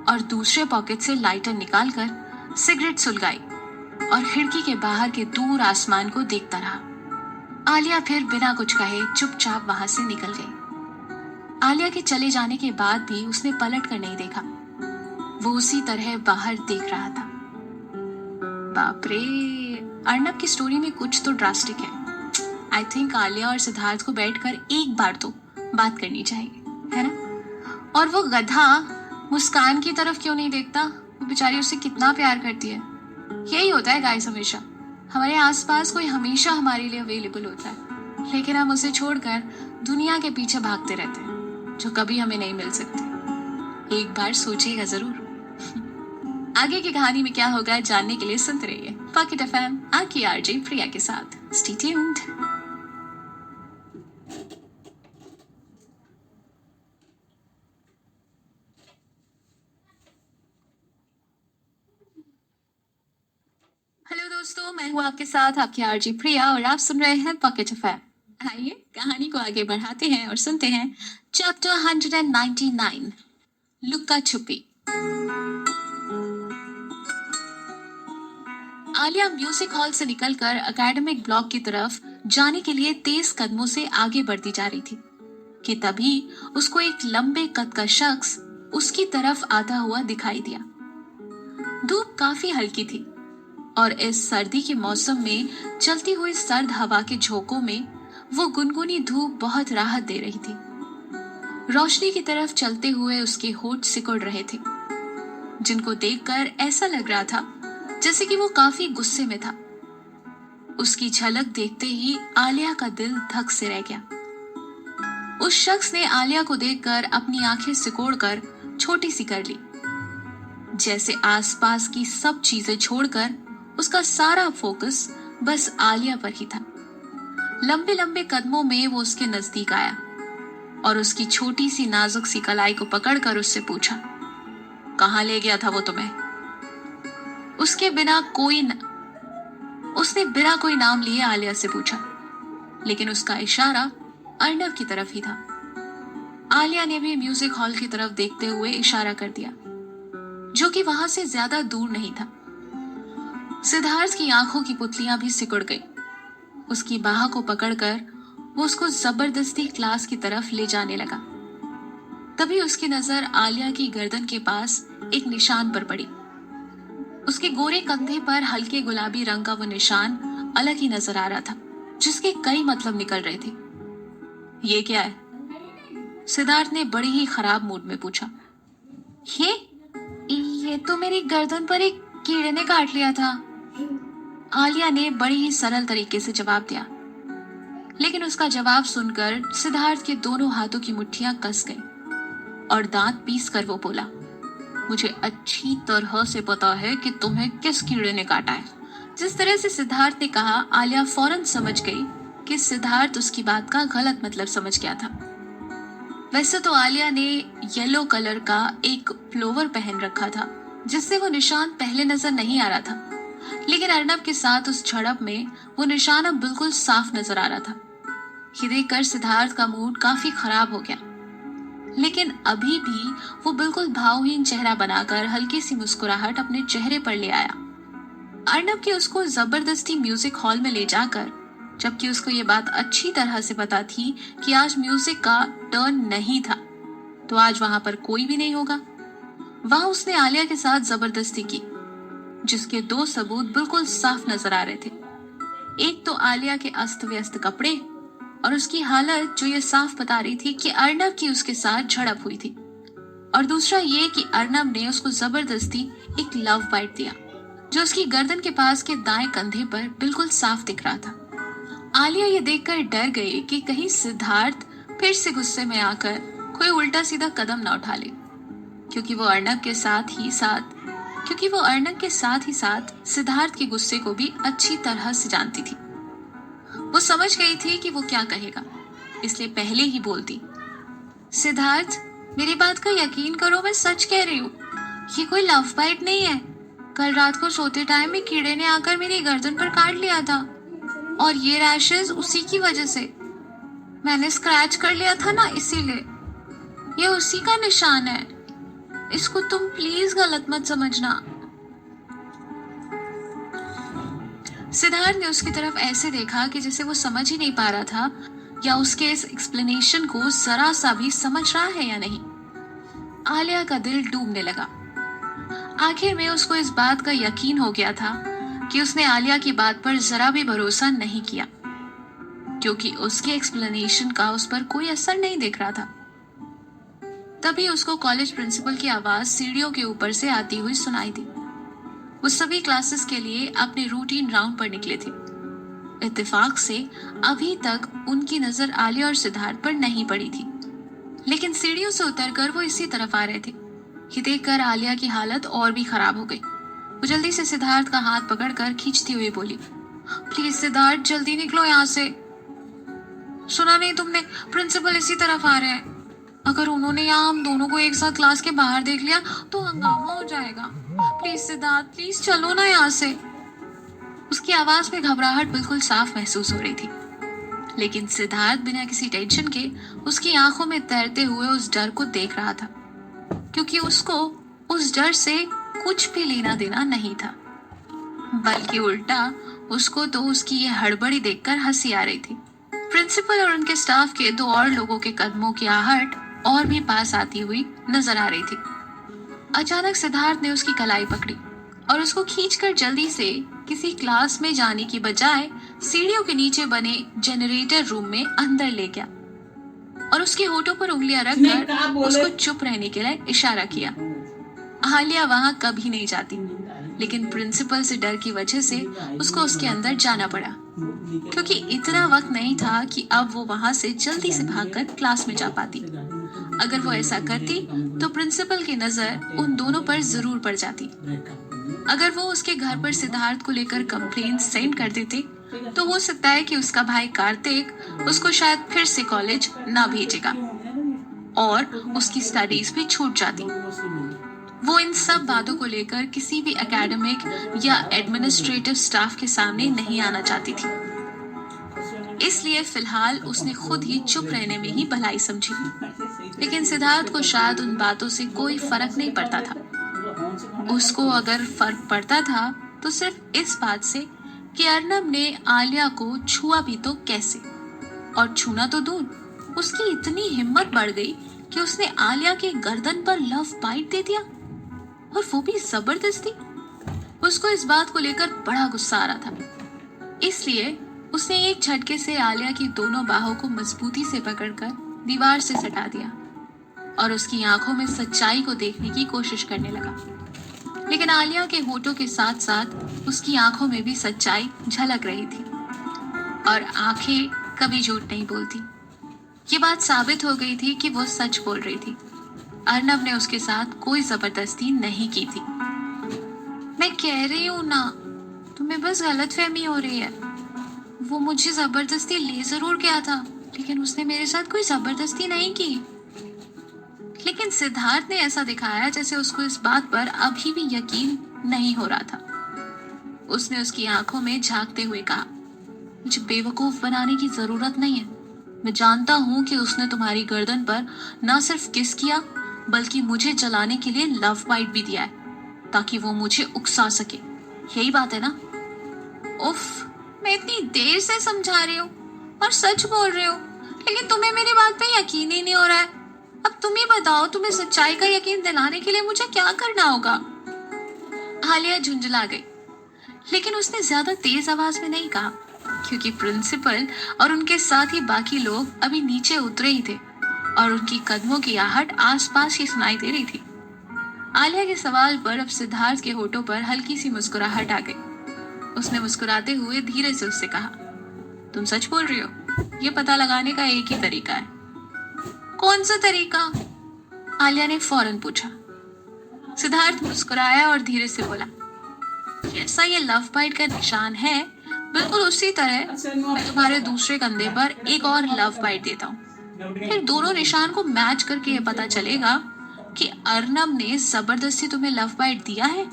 Speaker 1: और दूसरे पॉकेट से लाइटर निकालकर सिगरेट सुलगाई और खिड़की के बाहर के दूर आसमान को देखता रहा। आलिया फिर बिना कुछ कहे चुपचाप वहां से निकल गई। आलिया के चले जाने के बाद भी उसने पलट कर नहीं देखा, वो उसी तरह बाहर देख रहा था। बाप रे, अर्नब की स्टोरी में कुछ तो ड्रास्टिक है। आई थिंक आलिया और सिद्धार्थ को बैठकर एक बार तो बात करनी चाहिए, है ना? और वो गधा मुस्कान की तरफ क्यों नहीं देखता? वो बेचारी उससे कितना प्यार करती है। यही होता है गाइस, हमेशा हमारे आसपास कोई हमेशा हमारे लिए अवेलेबल होता है, लेकिन हम उसे छोड़कर दुनिया के पीछे भागते रहते हैं जो कभी हमें नहीं मिल सकते। एक बार सोचिएगा जरूर। आगे की कहानी में क्या होगा जानने के लिए सुनते रहिए पॉकेट एफएम, आपकी आरजे प्रिया के साथ। Stay tuned. हेलो दोस्तों, मैं हूँ आपके साथ आपकी आरजे प्रिया और आप सुन रहे हैं पॉकेट एफएम। आइए कहानी को आगे बढ़ाते हैं और सुनते हैं चैप्टर 199, लुक्का छुपी। आलिया म्यूजिक हॉल से निकलकर एकेडमिक ब्लॉक की तरफ जाने के लिए तेज कदमों से आगे बढ़ती जा रही थी कि तभी उसको एक लंबे कद का शख्स उसकी तरफ आता हुआ दिखाई दिया। धूप काफी हल्की थी और इस सर्दी के मौसम में चलती हुई सर्द हवा के झोंकों में वो गुनगुनी धूप बहुत राहत दे रही थी। रोशनी की तरफ चलते हुए उसके होंठ सिकुड़ रहे थे, जिनको देखकर ऐसा लग रहा था जैसे कि वो काफी गुस्से में था। उसकी झलक देखते ही आलिया का दिल धक से रह गया। उस शख्स ने आलिया को देखकर अपनी आंखें सिकोड़कर छोटी सी कर ली, जैसे आसपास की सब चीजें छोड़कर उसका सारा फोकस बस आलिया पर ही था। लंबे लंबे कदमों में वो उसके नजदीक आया और उसकी छोटी सी नाजुक सी कलाई को पकड़कर उससे पूछा, कहाँ ले गया था वो तुम्हें? उसने बिना कोई नाम लिए आलिया से पूछा, लेकिन उसका इशारा अर्नब की तरफ ही था। आलिया ने भी म्यूजिक हॉल की तरफ देखते हुए इशारा कर दिया, जो कि वहां से ज्यादा दूर नहीं था। सिद्धार्थ की आंखों की पुतलियां भी सिकुड़ गई। उसकी बाह को पकड़कर वो उसको जबरदस्ती क्लास की तरफ ले जाने लगा। तभी उसकी नजर आलिया की गर्दन के पास एक निशान पर पड़ी। उसके गोरे कंधे पर हल्के गुलाबी रंग का वो निशान अलग ही नजर आ रहा था, जिसके कई मतलब निकल रहे थे। ये क्या है? सिद्धार्थ ने बड़ी ही खराब मूड में पूछा। ये तो मेरी गर्दन पर एक कीड़े ने काट लिया था, आलिया ने बड़ी ही सरल तरीके से जवाब दिया। लेकिन उसका जवाब सुनकर सिद्धार्थ के दोनों हाथों की मुट्ठियां कस गई और दांत पीस कर वो बोला, मुझे अच्छी तरह से पता है कि तुम्हें किस कीड़े ने काटा है। जिस तरह से सिद्धार्थ ने कहा, आलिया फौरन समझ गई कि सिद्धार्थ उसकी बात का गलत मतलब समझ गया था। वैसे तो आलिया ने येलो कलर का एक प्लोवर पहन रखा था, जिससे वो निशान पहले नजर नहीं आ रहा था, लेकिन अर्नब के साथ उस झड़प में वो निशान अब बिल्कुल साफ नजर आ रहा था। ये देखकर सिद्धार्थ का मूड काफी खराब हो गया, लेकिन अभी भी वो बिल्कुल भावहीन चेहरा बनाकर हल्की सी मुस्कुराहट अपने चेहरे पर ले आया। अर्नब के उसको जबरदस्ती म्यूजिक हॉल में ले जाकर, जबकि उसको ये बात अच्छी तरह से पता थी कि आज म्यूजिक का टर्न नहीं था, तो आज वहां पर कोई भी नहीं होगा। वहां उसने आलिया के साथ जबरदस्ती की, जिसके दो सबूत बिल्कुल साफ नजर आ रहे थे। एक तो आलिया के अस्त व्यस्त कपड़े और उसकी हालत, जो ये साफ बता रही थी कि अर्नब की उसके साथ झड़प हुई थी, और दूसरा ये कि अर्नब ने उसको जबरदस्ती एक लव बाइट दिया, जो उसकी गर्दन के पास के दाएं कंधे पर बिल्कुल साफ दिख रहा था। आलिया ये देखकर डर गई कि कहीं सिद्धार्थ फिर से गुस्से में आकर कोई उल्टा सीधा कदम ना उठा ले, क्योंकि वो अर्नब के साथ ही साथ सिद्धार्थ के गुस्से को भी अच्छी तरह से जानती थी। वो समझ गई थी कि वो क्या कहेगा, इसलिए पहले ही बोल दी, सिद्धार्थ, मेरी बात का यकीन करो, मैं सच कह रही हूँ, ये कोई लव बाइट नहीं है। कल रात को सोते टाइम में कीड़े ने आकर मेरी गर्दन पर काट लिया था, और ये रैशेज उसी की वजह से। मैंने स्क्रैच कर लिया था ना, इसीलिए ये उसी का निशान है। इसको तुम प्लीज गलत मत समझना। सिद्धार्थ ने उसकी तरफ ऐसे देखा कि जैसे वो समझ ही नहीं पा रहा था या उसके इस एक्सप्लेनेशन को जरा सा भी समझ रहा है या नहीं। आलिया का दिल डूबने लगा। आखिर में उसको इस बात का यकीन हो गया था कि उसने आलिया की बात पर जरा भी भरोसा नहीं किया, क्योंकि उसके एक्सप्लेनेशन का उस पर कोई असर नहीं दिख रहा था। तभी उसको कॉलेज प्रिंसिपल की आवाज सीढ़ियों के ऊपर से आती हुई सुनाई दी। वो सभी क्लासेस के लिए अपने रूटीन राउंड पर निकले थे। इत्तेफाक से अभी तक उनकी नजर आलिया और सिद्धार्थ पर नहीं पड़ी थी, लेकिन सीढ़ियों से उतरकर वो इसी तरफ आ रहे थे। ये देखकर आलिया की हालत और भी खराब हो गई। वो जल्दी से सिद्धार्थ का हाथ पकड़कर खींचती हुई बोली, प्लीज सिद्धार्थ, जल्दी निकलो यहाँ से। सुना नहीं तुमने? प्रिंसिपल इसी तरफ आ रहे हैं। अगर उन्होंने यहाँ हम दोनों को एक साथ क्लास के बाहर देख लिया तो हंगामा हो जाएगा। प्लीज सिद्धार्थ, प्लीज चलो ना यहाँ से। उसकी आवाज में घबराहट बिल्कुल साफ महसूस हो रही थी, लेकिन सिद्धार्थ बिना किसी टेंशन के उसकी आंखों में तैरते हुए उस डर को देख रहा था, क्योंकि उसको उस डर से कुछ भी लेना देना नहीं था, बल्कि उल्टा उसको तो उसकी ये हड़बड़ी देखकर हंसी आ रही थी। प्रिंसिपल और उनके स्टाफ के दो और लोगों के कदमों की आहट और भी पास आती हुई नजर आ रही थी। अचानक सिद्धार्थ ने उसकी कलाई पकड़ी और उसको खींचकर जल्दी से किसी क्लास में जाने की बजाय सीढ़ियों के नीचे बने जनरेटर रूम में अंदर ले गया और उसके होठों पर उंगलियां रखकर उसको चुप रहने के लिए इशारा किया। आलिया वहां कभी नहीं जाती, लेकिन प्रिंसिपल से डर की वजह से उसको उसके अंदर जाना पड़ा, क्योंकि इतना वक्त नहीं था कि अब वो वहां से जल्दी से भागकर क्लास में जा पाती। अगर वो ऐसा करती तो प्रिंसिपल की नजर उन दोनों पर जरूर पड़ जाती। अगर वो उसके घर पर सिद्धार्थ को लेकर कंप्लेंट सेंड कर देते तो हो सकता है कि उसका भाई कार्तिक उसको शायद फिर से कॉलेज ना भेजेगा और उसकी स्टडीज भी छूट जाती। वो इन सब बातों को लेकर किसी भी एकेडमिक या एडमिनिस्ट्रेटिव स्टाफ के सामने नहीं आना चाहती थी, इसलिए फिलहाल उसने खुद ही चुप रहने में ही भलाई समझी। लेकिन सिद्धार्थ को शायद उन बातों से कोई फर्क नहीं पड़ता था। उसको अगर फर्क पड़ता था तो सिर्फ इस बात से कि अर्नब ने आलिया को छुआ भी तो कैसे, और छूना तो दूर, उसकी इतनी हिम्मत बढ़ गई कि उसने आलिया के गर्दन पर लव बाइट दे दिया, और वो भी जबरदस्ती। उसको इस बात को लेकर बड़ा गुस्सा आ रहा था, इसलिए उसने एक झटके से आलिया की दोनों बाहों को मजबूती से पकड़कर दीवार से सटा दिया और उसकी आंखों में सच्चाई को देखने की कोशिश करने लगा। लेकिन आलिया के होठों के साथ साथ उसकी आंखों में भी सच्चाई झलक रही थी, और आंखें कभी झूठ नहीं बोलती। ये बात साबित हो गई थी कि वो सच बोल रही थी। अर्नब ने उसके साथ कोई जबरदस्ती नहीं की थी। मैं कह रही हूँ ना, तुम्हें बस गलतफहमी हो रही है। वो मुझे जबरदस्ती ले जरूर गया था, लेकिन उसने मेरे साथ कोई जबरदस्ती नहीं की। लेकिन सिद्धार्थ ने ऐसा दिखाया जैसे उसको इस बात पर अभी भी यकीन नहीं हो रहा था। उसने उसकी आंखों में झांकते हुए कहा, मुझे बेवकूफ बनाने की जरूरत नहीं है। मैं जानता हूँ कि उसने तुम्हारी गर्दन पर न सिर्फ किस किया, बल्कि मुझे जलाने के लिए लव बाइट भी दिया है, ताकि वो मुझे उकसा सके। यही बात है ना? उफ, मैं इतनी देर से समझा रही हूँ और सच बोल रही हूँ, लेकिन तुम्हें मेरी बात पे यकीन ही नहीं हो रहा है। अब तुम ही बताओ, तुम्हें सच्चाई का यकीन दिलाने के लिए मुझे क्या करना होगा? आलिया झुंझला गई, लेकिन उसने ज्यादा तेज आवाज में नहीं कहा, क्योंकि प्रिंसिपल और उनके साथ ही बाकी लोग अभी नीचे उतरे ही थे और उनकी कदमों की आहट आसपास ही सुनाई दे रही थी। आलिया के सवाल पर अब सिद्धार्थ के होठों पर हल्की सी मुस्कुराहट आ गई। उसने मुस्कुराते हुए धीरे से उससे कहा, तुम सच बोल रही हो? ये पता लगाने का एक ही तरीका है। कौन सा तरीका? आलिया ने फौरन पूछा। सिद्धार्थ मुस्कुराया और धीरे से बोला, जैसा ये लव बाइट का निशान है, बिल्कुल उसी तरह मैं तुम्हारे दूसरे कंधे पर एक और लव बाइट देता हूँ। फिर दोनों निशान को मैच करके ये पता चलेगा कि अर्नब ने जबरदस्ती तुम्हें लव बाइट दिया है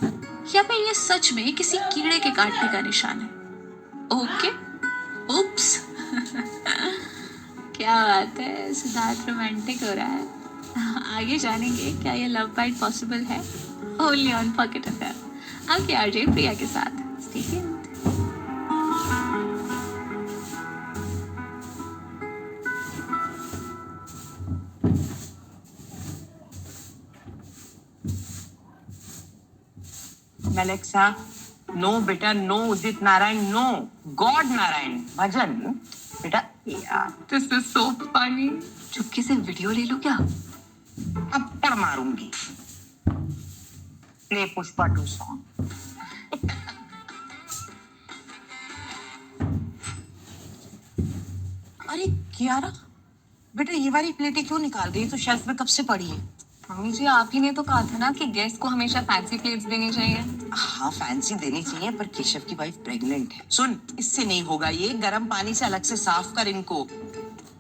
Speaker 1: या फिर ये सच में किसी कीड़े के काटने का निशान है। ओके, उप्स। क्या बात है, सिद्धार्थ रोमांटिक हो रहा है। आगे जानेंगे क्या ये लव बाइट पॉसिबल है, ओनली ऑन पॉकेट एफएम, आपके आरजे प्रिया के साथ। Stay tuned.
Speaker 2: Alexa, no बेटा, no Udit Narayan, no god Narayan, भजन बेटा।
Speaker 1: This is so funny. चुपके से वीडियो ले लो क्या?
Speaker 2: अब पड़ मारूंगी। Play Pushpa 2 song. अरे कियारा बेटा, ये वाली प्लेटें क्यों निकाल रही है? तो शेल्फ में कब से पड़ी है?
Speaker 3: मम्मी जी, आप ही ने तो कहा था ना कि गेस्ट को हमेशा फैंसी प्लेट्स देनी चाहिए।
Speaker 2: हाँ, फैंसी देनी चाहिए, पर केशव की वाइफ प्रेग्नेंट है। सुन, इससे नहीं होगा, ये गर्म पानी से अलग से साफ कर इनको।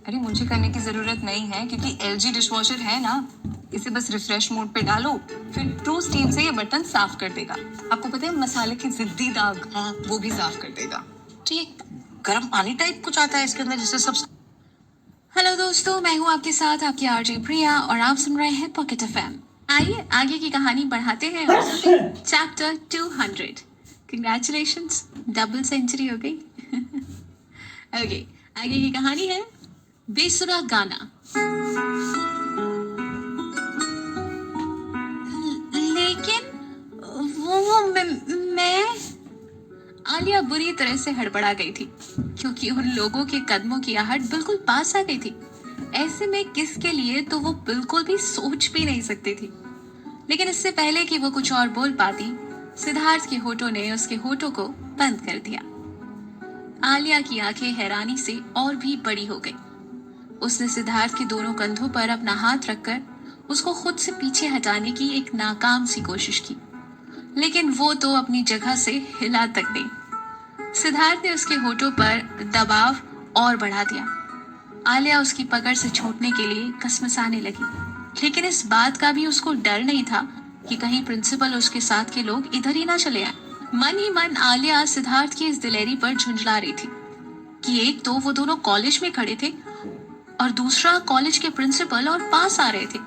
Speaker 3: अरे मुझे करने की जरूरत नहीं है, क्योंकि LG डिशवॉशर है ना। इसे बस रिफ्रेश मोड पे डालो, फिर 2 स्टीम से ये बर्तन साफ कर देगा। आपको पता है, मसाले की जिद्दी दाग, हाँ, वो भी साफ कर देगा।
Speaker 2: तो ये गर्म पानी टाइप कुछ आता है इसके अंदर, जिससे सब।
Speaker 1: हेलो दोस्तों, मैं हूँ आपके साथ आपकी आरजे प्रिया और आप सुन रहे हैं पॉकेट एफएम। आइए आगे की कहानी बढ़ाते हैं और चैप्टर 200। कंग्रेचुलेशंस, डबल सेंचुरी हो गई। ओके, आगे की कहानी है बेसुरा गाना। लेकिन मैं आलिया बुरी तरह से हड़बड़ा गई थी क्योंकि उन लोगों के कदमों की आहट बिल्कुल पास आ गई थी। ऐसे में किसके लिए तो वो बिल्कुल भी सोच भी नहीं सकती थी। लेकिन इससे पहले कि वो कुछ और बोल पाती, सिद्धार्थ के होठों ने उसके होठों को बंद कर दिया। आलिया की आंखें हैरानी से और भी बड़ी हो गई। उसने सिद्धार्थ के दोनों कंधों पर अपना हाथ रखकर उसको खुद से पीछे हटाने की एक नाकाम सी कोशिश की, लेकिन वो तो अपनी जगह से हिला तक नहीं। सिद्धार्थ ने उसके होठों पर दबाव और बढ़ा दिया। आलिया उसकी पकड़ से छूटने के लिए कसमसाने लगी, लेकिन इस बात का भी उसको डर नहीं था कि कहीं प्रिंसिपल उसके साथ के लोग इधर ही ना चले आए। मन ही मन आलिया सिद्धार्थ की इस दिलेरी पर झुंझला रही थी कि एक तो वो दोनों कॉलेज में खड़े थे और दूसरा कॉलेज के प्रिंसिपल और पास आ रहे थे,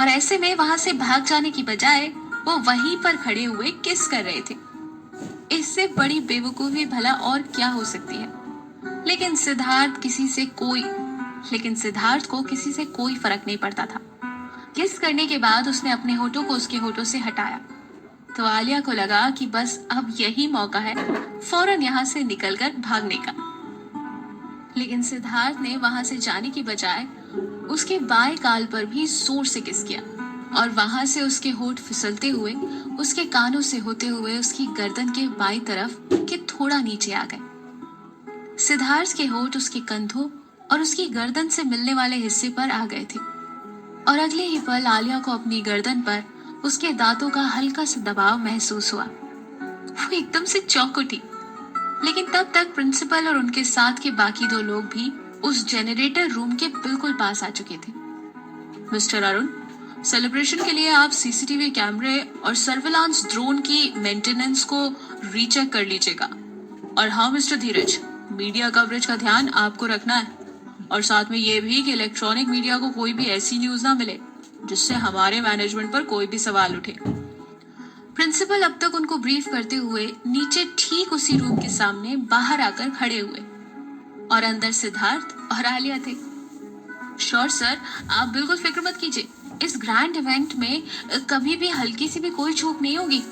Speaker 1: और ऐसे में वहां से भाग जाने की बजाय वो वहीं पर खड़े हुए किस कर रहे थे। इससे बड़ी बेवकूफी भला और क्या हो सकती है। लेकिन सिद्धार्थ को किसी से कोई फर्क नहीं पड़ता था। किस करने के बाद उसने अपने होठों को उसके होठों से हटाया तो आलिया को लगा कि बस अब यही मौका है फौरन यहाँ से निकलकर भागने का। लेकिन सिद्धार्थ ने वहां से जाने की बजाय उसके बाएं गाल पर भी जोर से किस किया, और वहां से उसके होठ फिसलते हुए उसके कानों से होते हुए उसकी गर्दन के बाईं तरफ के थोड़ा नीचे आ गए। सिद्धार्थ के होठ उसके कंधों और उसकी गर्दन से मिलने वाले हिस्से पर आ गए थे, और अगले ही पल आलिया को अपनी गर्दन पर उसके दांतों का हल्का सा दबाव महसूस हुआ। वो एकदम से चौंक उठी, लेकिन तब तक प्रिंसिपल और उनके साथ के बाकी दो लोग भी उस जेनरेटर रूम के बिल्कुल पास आ चुके थे। मिस्टर अरुण, सेलिब्रेशन के लिए आप सीसीटीवी कैमरे और सर्विलांस ड्रोन की मेंटेनेंस को रीचेक कर लीजिएगा। और हाँ मिस्टर धीरज, मीडिया कवरेज का ध्यान आपको रखना है, और साथ में ये भी कि इलेक्ट्रॉनिक मीडिया को कोई भी ऐसी न्यूज ना मिले जिससे हमारे मैनेजमेंट पर कोई भी सवाल उठे। प्रिंसिपल अब तक उनको ब्रीफ करते हुए नीचे ठीक उसी रूम के सामने बाहर आकर खड़े हुए, और अंदर सिद्धार्थ और आलिया थे। श्योर सर, आप बिल्कुल फिक्र मत कीजिए, इस ग्रैंड इवेंट में कभी भी हल्की सी भी कोई चूक नहीं होगी।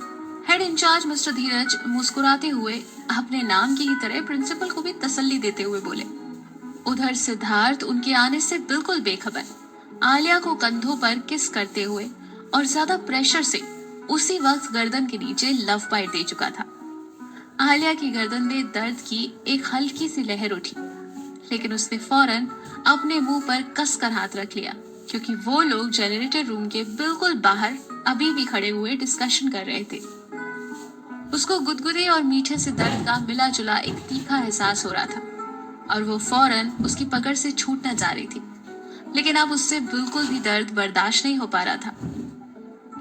Speaker 1: हेड इंचार्ज मिस्टर धीरज मुस्कुराते हुए अपने नाम की ही तरह प्रिंसिपल को भी तसल्ली देते हुए बोले। उधर सिद्धार्थ उनके आने से बिल्कुल बेखबर आलिया को कंधों पर किस करते हुए और ज्यादा प्रेशर से उसी वक्त गर्दन के नीचे लव बाइट दे चुका था। आलिया की गर्दन में दर्द की एक हल्की सी लहर उठी, लेकिन उसने फौरन अपने मुंह पर कसकर हाथ रख लिया, क्योंकि वो लोग जनरेटर रूम के बिल्कुल बाहर अभी भी खड़े हुए डिस्कशन कर रहे थे। उसको गुदगुदे और मीठे से दर्द का मिला जुला एक तीखा एहसास हो रहा था, और वो फौरन उसकी पकड़ से छूटना जा रही थी, लेकिन अब उससे बिल्कुल भी दर्द बर्दाश्त नहीं हो पा रहा था।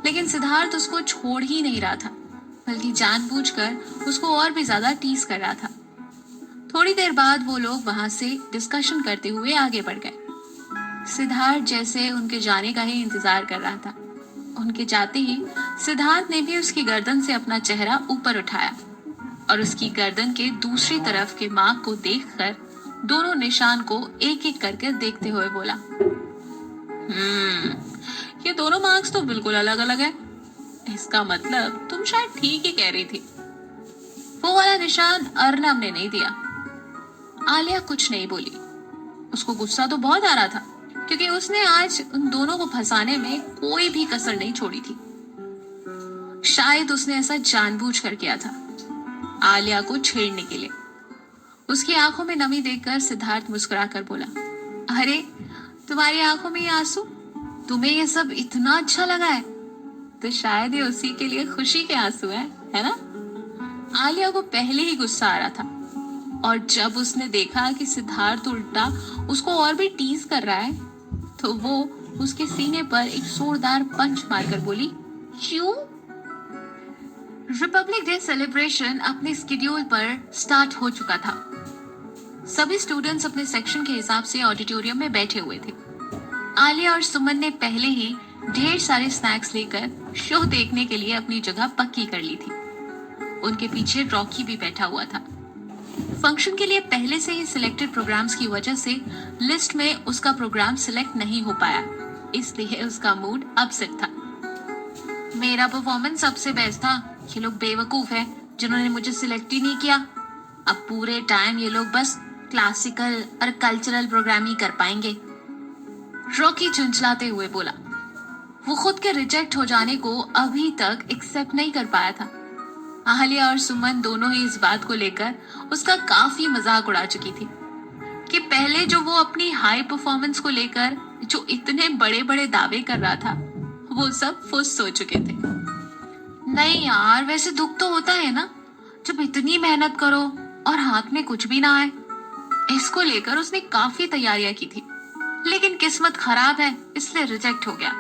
Speaker 1: लेकिन सिद्धार्थ उसको छोड़ ही नहीं रहा था, बल्कि जानबूझकर उसको और भी ज्यादा टीज कर रहा था। थोड़ी देर बाद वो लोग वहां से डिस्कशन करते हुए आगे बढ़ गए। सिद्धार्थ जैसे उनके जाने का ही इंतजार कर रहा था। उनके जाते ही सिद्धार्थ ने भी उसकी गर्दन से अपना चेहरा ऊपर उठाया और उसकी गर्दन के दूसरी तरफ के मार्क को देखकर दोनों निशान को एक एक करके देखते हुए बोला, ये दोनों मार्क्स तो बिल्कुल अलग अलग है। इसका मतलब तुम शायद ठीक ही कह रही थी। वो वाला निशान अर्नब ने नहीं दिया। आलिया कुछ नहीं बोली। उसको गुस्सा तो बहुत आ रहा था, क्योंकि उसने आज उन दोनों को फंसाने में कोई भी कसर नहीं छोड़ी थी। शायद उसने ऐसा जानबूझ कर किया था, आलिया को छेड़ने के लिए। उसकी आंखों में नमी देखकर सिद्धार्थ मुस्कुराकर बोला, अरे तुम्हारी आंखों में ये आंसू, तुम्हें ये सब इतना अच्छा लगा है तो शायद ये उसी के लिए खुशी के आंसू है ना? आलिया को पहले ही गुस्सा आ रहा था, और जब उसने देखा कि सिद्धार्थ उल्टा उसको और भी टीज कर रहा है तो वो उसके सीने पर एक जोरदार पंच मारकर बोली, क्यों? रिपब्लिक डे सेलिब्रेशन अपने स्केड्यूल पर स्टार्ट हो चुका था। सभी स्टूडेंट्स अपने सेक्शन के हिसाब से ऑडिटोरियम में बैठे हुए थे। आलिया और सुमन ने पहले ही ढेर सारे स्नैक्स लेकर शो देखने के लिए अपनी जगह पक्की कर ली थी। उनके पीछे रॉकी भी बैठा हुआ था। फंक्शन के लिए पहले से ही सिलेक्टेड प्रोग्राम्स की वजह से लिस्ट में उसका प्रोग्राम सिलेक्ट नहीं हो पाया, इसलिए उसका मूड अपसेट था। मेरा परफॉर्मेंस सबसे बेस्ट था, ये लोग बेवकूफ है जिन्होंने मुझे सिलेक्ट ही नहीं किया। अब पूरे टाइम ये लोग बस क्लासिकल और कल्चरल प्रोग्राम ही कर पाएंगे, रॉकी झुंझलाते हुए बोला। वो खुद के रिजेक्ट हो जाने को अभी तक एक्सेप्ट नहीं कर पाया था। आलिया और सुमन दोनों ही इस बात को लेकर उसका काफी मजाक उड़ा चुकी थी कि पहले जो वो अपनी हाई परफॉर्मेंस को लेकर जो इतने बड़े बड़े दावे कर रहा था, वो सब फुस हो चुके थे। नहीं यार, वैसे दुख तो होता है ना जब इतनी मेहनत करो और हाथ में कुछ भी ना आए। इसको लेकर उसने काफी तैयारियां की थी, लेकिन किस्मत खराब है इसलिए रिजेक्ट हो गया।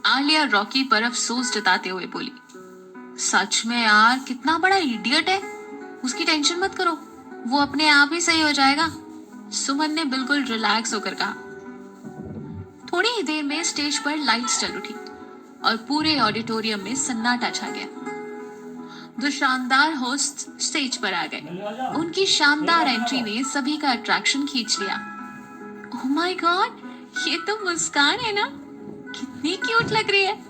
Speaker 1: आलिया रॉकी पर अफसोस जताते हुए बोली, सच में यार कितना बड़ा इडियट है, उसकी टेंशन मत करो, वो अपने आप ही सही हो जाएगा। सुमन ने बिल्कुल रिलैक्स होकर कहा। थोड़ी ही देर में स्टेज पर लाइट्स जल उठी और पूरे ऑडिटोरियम में सन्नाटा छा गया। दो शानदार होस्ट स्टेज पर आ गए। उनकी शानदार एंट्री ने सभी का अट्रैक्शन खींच लिया। ओह माय गॉड, ये तो मुस्कान है ना, कितनी क्यूट लग रही है।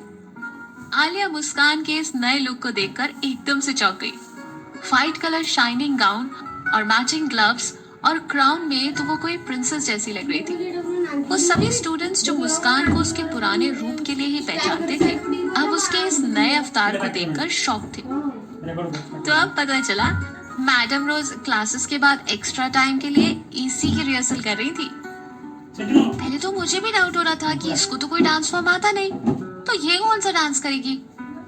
Speaker 1: आलिया मुस्कान के इस नए लुक को देखकर एकदम से चौंक गई। व्हाइट कलर शाइनिंग गाउन और मैचिंग ग्लव्स और क्राउन में तो वो कोई प्रिंसेस जैसी लग रही थी। वो सभी स्टूडेंट्स जो मुस्कान को उसके पुराने रूप के लिए ही पहचानते थे, अब उसके इस नए अवतार को देखकर शॉक थे। तो अब पता चला मैडम रोज क्लासेस के बाद एक्स्ट्रा टाइम के लिए इसी की रिहर्सल कर रही थी। पहले तो मुझे भी डाउट हो रहा था कि इसको तो कोई डांस फॉर्म आता नहीं, तो ये कौन सा डांस करेगी।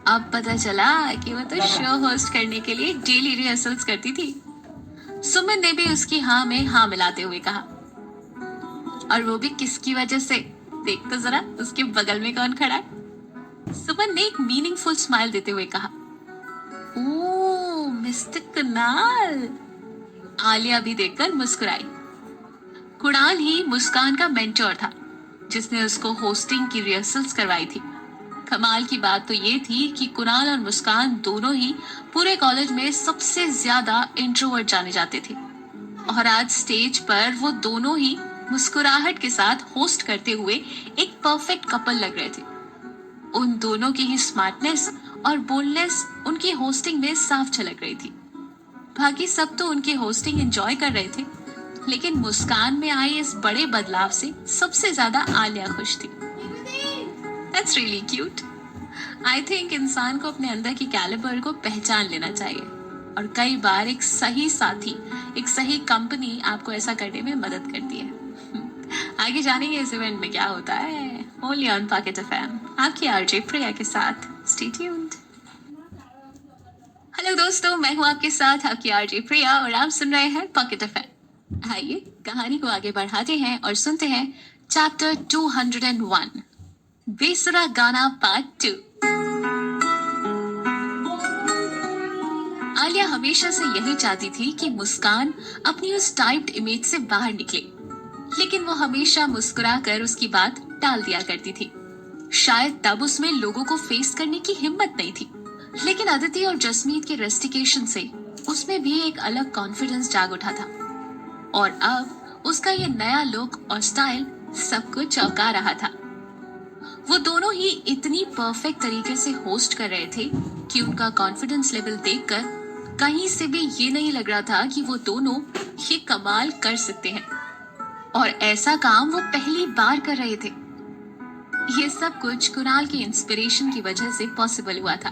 Speaker 1: अब पता चला कि वो तो शो होस्ट करने के लिए डेली रिहर्सल्स करती थी। सुमन ने भी उसकी हाँ में हाँ मिलाते हुए कहा, और वो भी किसकी वजह से, देख तो जरा उसके बगल में कौन खड़ा है। सुमन ने एक मीनिंगफुल स्माइल देते हुए कहा, ओह मिस्टर कुणाल। आलिया भी देखकर मुस्कुराई। कुणाल ही मुस्कान का मेंटोर था जिसने उसको होस्टिंग की रिहर्सल्स करवाई थी। कमाल की बात तो ये थी कि कुणाल और मुस्कान दोनों ही पूरे कॉलेज में सबसे ज्यादा इंट्रोवर्ट जाने जाते थे, और आज स्टेज पर वो दोनों ही मुस्कुराहट के साथ होस्ट करते हुए एक परफेक्ट कपल लग रहे थे। उन दोनों की ही स्मार्टनेस और बोल्डनेस उनकी होस्टिंग में साफ झलक रही थी। बाकी सब तो उनकी होस्टिंग एंजॉय कर रहे थे, लेकिन मुस्कान में आई इस बड़े बदलाव से सबसे ज्यादा आलिया खुश थी। That's really cute. I think इंसान को अपने अंदर की कैलिबर को पहचान लेना चाहिए, और कई बार एक सही साथी, एक सही कंपनी आपको ऐसा करने में मदद करती है। आगे जानेंगे इस इवेंट में क्या होता है, ओनली ऑन पॉकेट एफएम, आपकी आरजे प्रिया के साथ। Stay tuned. हेलो दोस्तों, मैं हूँ आपके साथ आपकी आरजे प्रिया और आप सुन रहे हैं पॉकेट एफएम। आइए कहानी को आगे बढ़ाते हैं और सुनते हैं चैप्टर 201, बेसुरा गाना पार्ट 2। आलिया हमेशा से यही चाहती थी कि मुस्कान अपनी उस टाइप्ड इमेज से बाहर निकले, लेकिन वो हमेशा मुस्कुराकर उसकी बात टाल दिया करती थी। शायद तब उसमें लोगों को फेस करने की हिम्मत नहीं थी, लेकिन अदिति और जसमीत के रेस्टिकेशन से उसमें भी एक अलग कॉन्फिडेंस जाग उठा था, और अब उसका ये नया लुक और स्टाइल सबको चौंका रहा था। वो दोनों ही इतनी परफेक्ट तरीके से होस्ट कर रहे थे कि उनका कॉन्फिडेंस लेवल देखकर कहीं से भी ये नहीं लग रहा था कि वो दोनों ये कमाल कर सकते हैं, और ऐसा काम वो पहली बार कर रहे थे। ये सब कुछ कुणाल की इंस्पिरेशन की वजह से पॉसिबल हुआ था।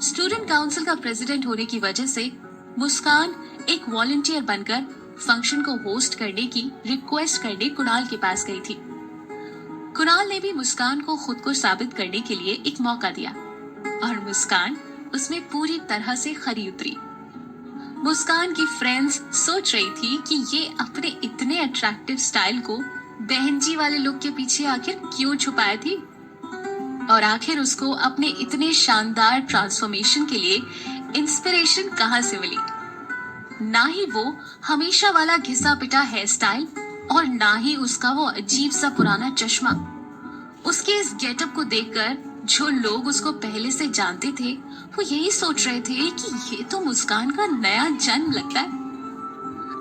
Speaker 1: स्टूडेंट काउंसिल का प्रेसिडेंट होने की वजह से मुस्कान एक वॉलंटियर बनकर फंक्शन को होस्ट करने की रिक्वेस्ट करने कुणाल के पास गई थी। कुणाल ने भी मुस्कान को खुद को साबित करने के लिए एक मौका दिया, और मुस्कान उसमें पूरी तरह से खरी उतरी। मुस्कान की फ्रेंड्स सोच रही थी कि ये अपने इतने अट्रैक्टिव स्टाइल को बहन जी वाले लुक के पीछे आखिर क्यों छुपाया थी, और आखिर उसको अपने इतने शानदार ट्रांसफॉर्मेशन के लिए इंस्पिरेशन कहाँ से मिली। ना ही वो हमेशा वाला घिसा पिटा हेयर स्टाइल, और ना ही उसका वो अजीब सा पुराना चश्मा। उसके इस गेटअप को देखकर जो लोग उसको पहले से जानते थे वो यही सोच रहे थे कि ये तो मुस्कान का नया जन्म लगता है।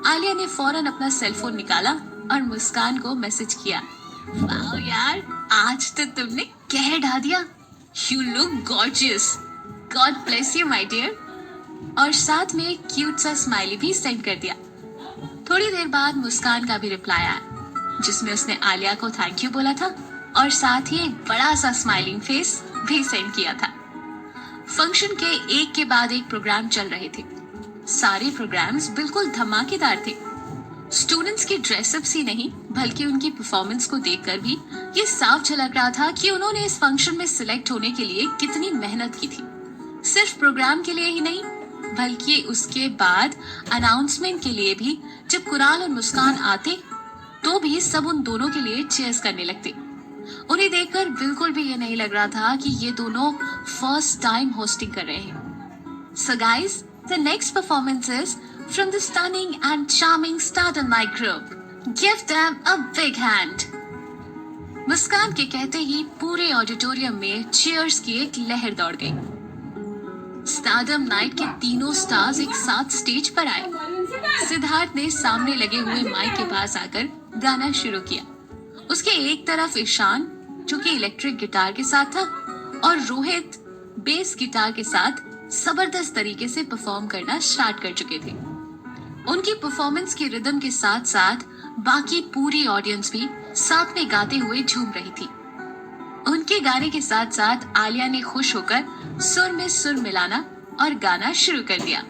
Speaker 1: आलिया ने फौरन अपना सेलफोन निकाला और मुस्कान को मैसेज किया, वाओ यार, आज तो तुमने कह ढा दिया, you look gorgeous, God bless you my dear, और साथ में एक क्यूट सा स्माइली भी सेंड कर दिया। थोड़ी देर बाद मुस्कान का भी रिप्लाई आया, जिसमें उसने आलिया को थैंक यू बोला था और साथ ही एक बड़ा सा स्माइलिंग फेस भी सेंड किया था। फंक्शन के एक के बाद एक प्रोग्राम चल रहे थे। सारे प्रोग्राम्स बिल्कुल धमाकेदार थे। स्टूडेंट्स की ड्रेसअप्स ही नहीं बल्कि उनकी परफॉर्मेंस को देखकर भी ये साफ झलक रहा था कि उन्होंने इस फंक्शन में सिलेक्ट होने के लिए कितनी मेहनत की थी। सिर्फ प्रोग्राम के लिए ही नहीं बल्कि उसके बाद अनाउंसमेंट के लिए भी जब कुणाल और मुस्कान आते तो भी सब उन दोनों के लिए चीयर्स करने लगते। उन्हें देखकर बिल्कुल भी ये नहीं लग रहा था कि ये दोनों फर्स्ट टाइम होस्टिंग कर रहे हैं। So guys, the next performance is from the stunning and charming Stardom Night group. Give them a big hand. मुस्कान के कहते ही पूरे ऑडिटोरियम में चीयर्स की एक लहर दौड़ गई। स्टारडम नाइट के तीनों स्टार्स एक साथ स्टेज पर आए। सिद्धार्थ ने सामने लगे हुए माइक के पास आकर गाना शुरू किया। उसके एक तरफ ईशान जो कि इलेक्ट्रिक गिटार के साथ था और रोहित बेस गिटार के साथ जबरदस्त तरीके से परफॉर्म करना स्टार्ट कर चुके थे। उनकी परफॉर्मेंस की रिदम के साथ साथ बाकी पूरी ऑडियंस भी साथ में गाते हुए झूम रही थी। उनके गाने के साथ साथ आलिया ने खुश होकर सुर में सुर मिलाना और गाना शुरू कर दिया।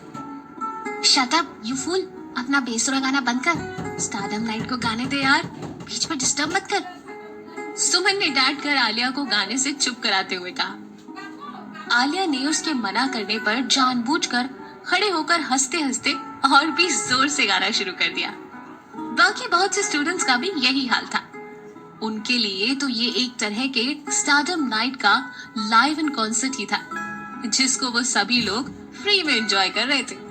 Speaker 1: शट अप यू फूल, अपना बेसुरा गाना बंद कर, स्टारडम नाइट को गाने दे यार, बीच में डिस्टर्ब मत कर। सुमन ने डांट कर आलिया को गाने से चुप कराते हुए कहा। आलिया ने उसके मना करने पर जानबूझकर खड़े होकर हंसते हंसते और भी जोर से गाना शुरू कर दिया। बाकी बहुत से स्टूडेंट्स का भी यही हाल था। उनके लिए तो ये एक तरह के स्टारडम नाइट का लाइव इन कॉन्सर्ट ही था, जिसको वो सभी लोग फ्री में एंजॉय कर रहे थे।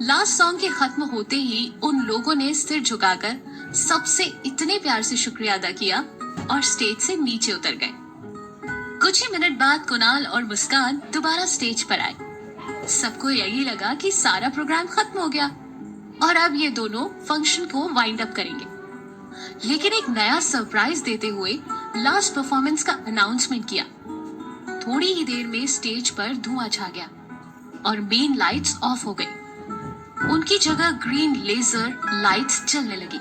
Speaker 1: लास्ट सॉन्ग के खत्म होते ही उन लोगों ने सिर झुकाकर सबसे इतने प्यार से शुक्रिया अदा किया और स्टेज से नीचे उतर गए। कुछ ही मिनट बाद कुणाल और मुस्कान दोबारा स्टेज पर आए। सबको यही लगा कि सारा प्रोग्राम खत्म हो गया और अब ये दोनों फंक्शन को वाइंड अप करेंगे। लेकिन एक नया सरप्राइज देते हुए लास्ट परफॉर्मेंस का अनाउंसमेंट किया। थोड़ी ही देर में स्टेज पर धुआं छा गया और मेन लाइट्स ऑफ हो गई। उनकी जगह ग्रीन लेजर लाइट्स जलने लगी।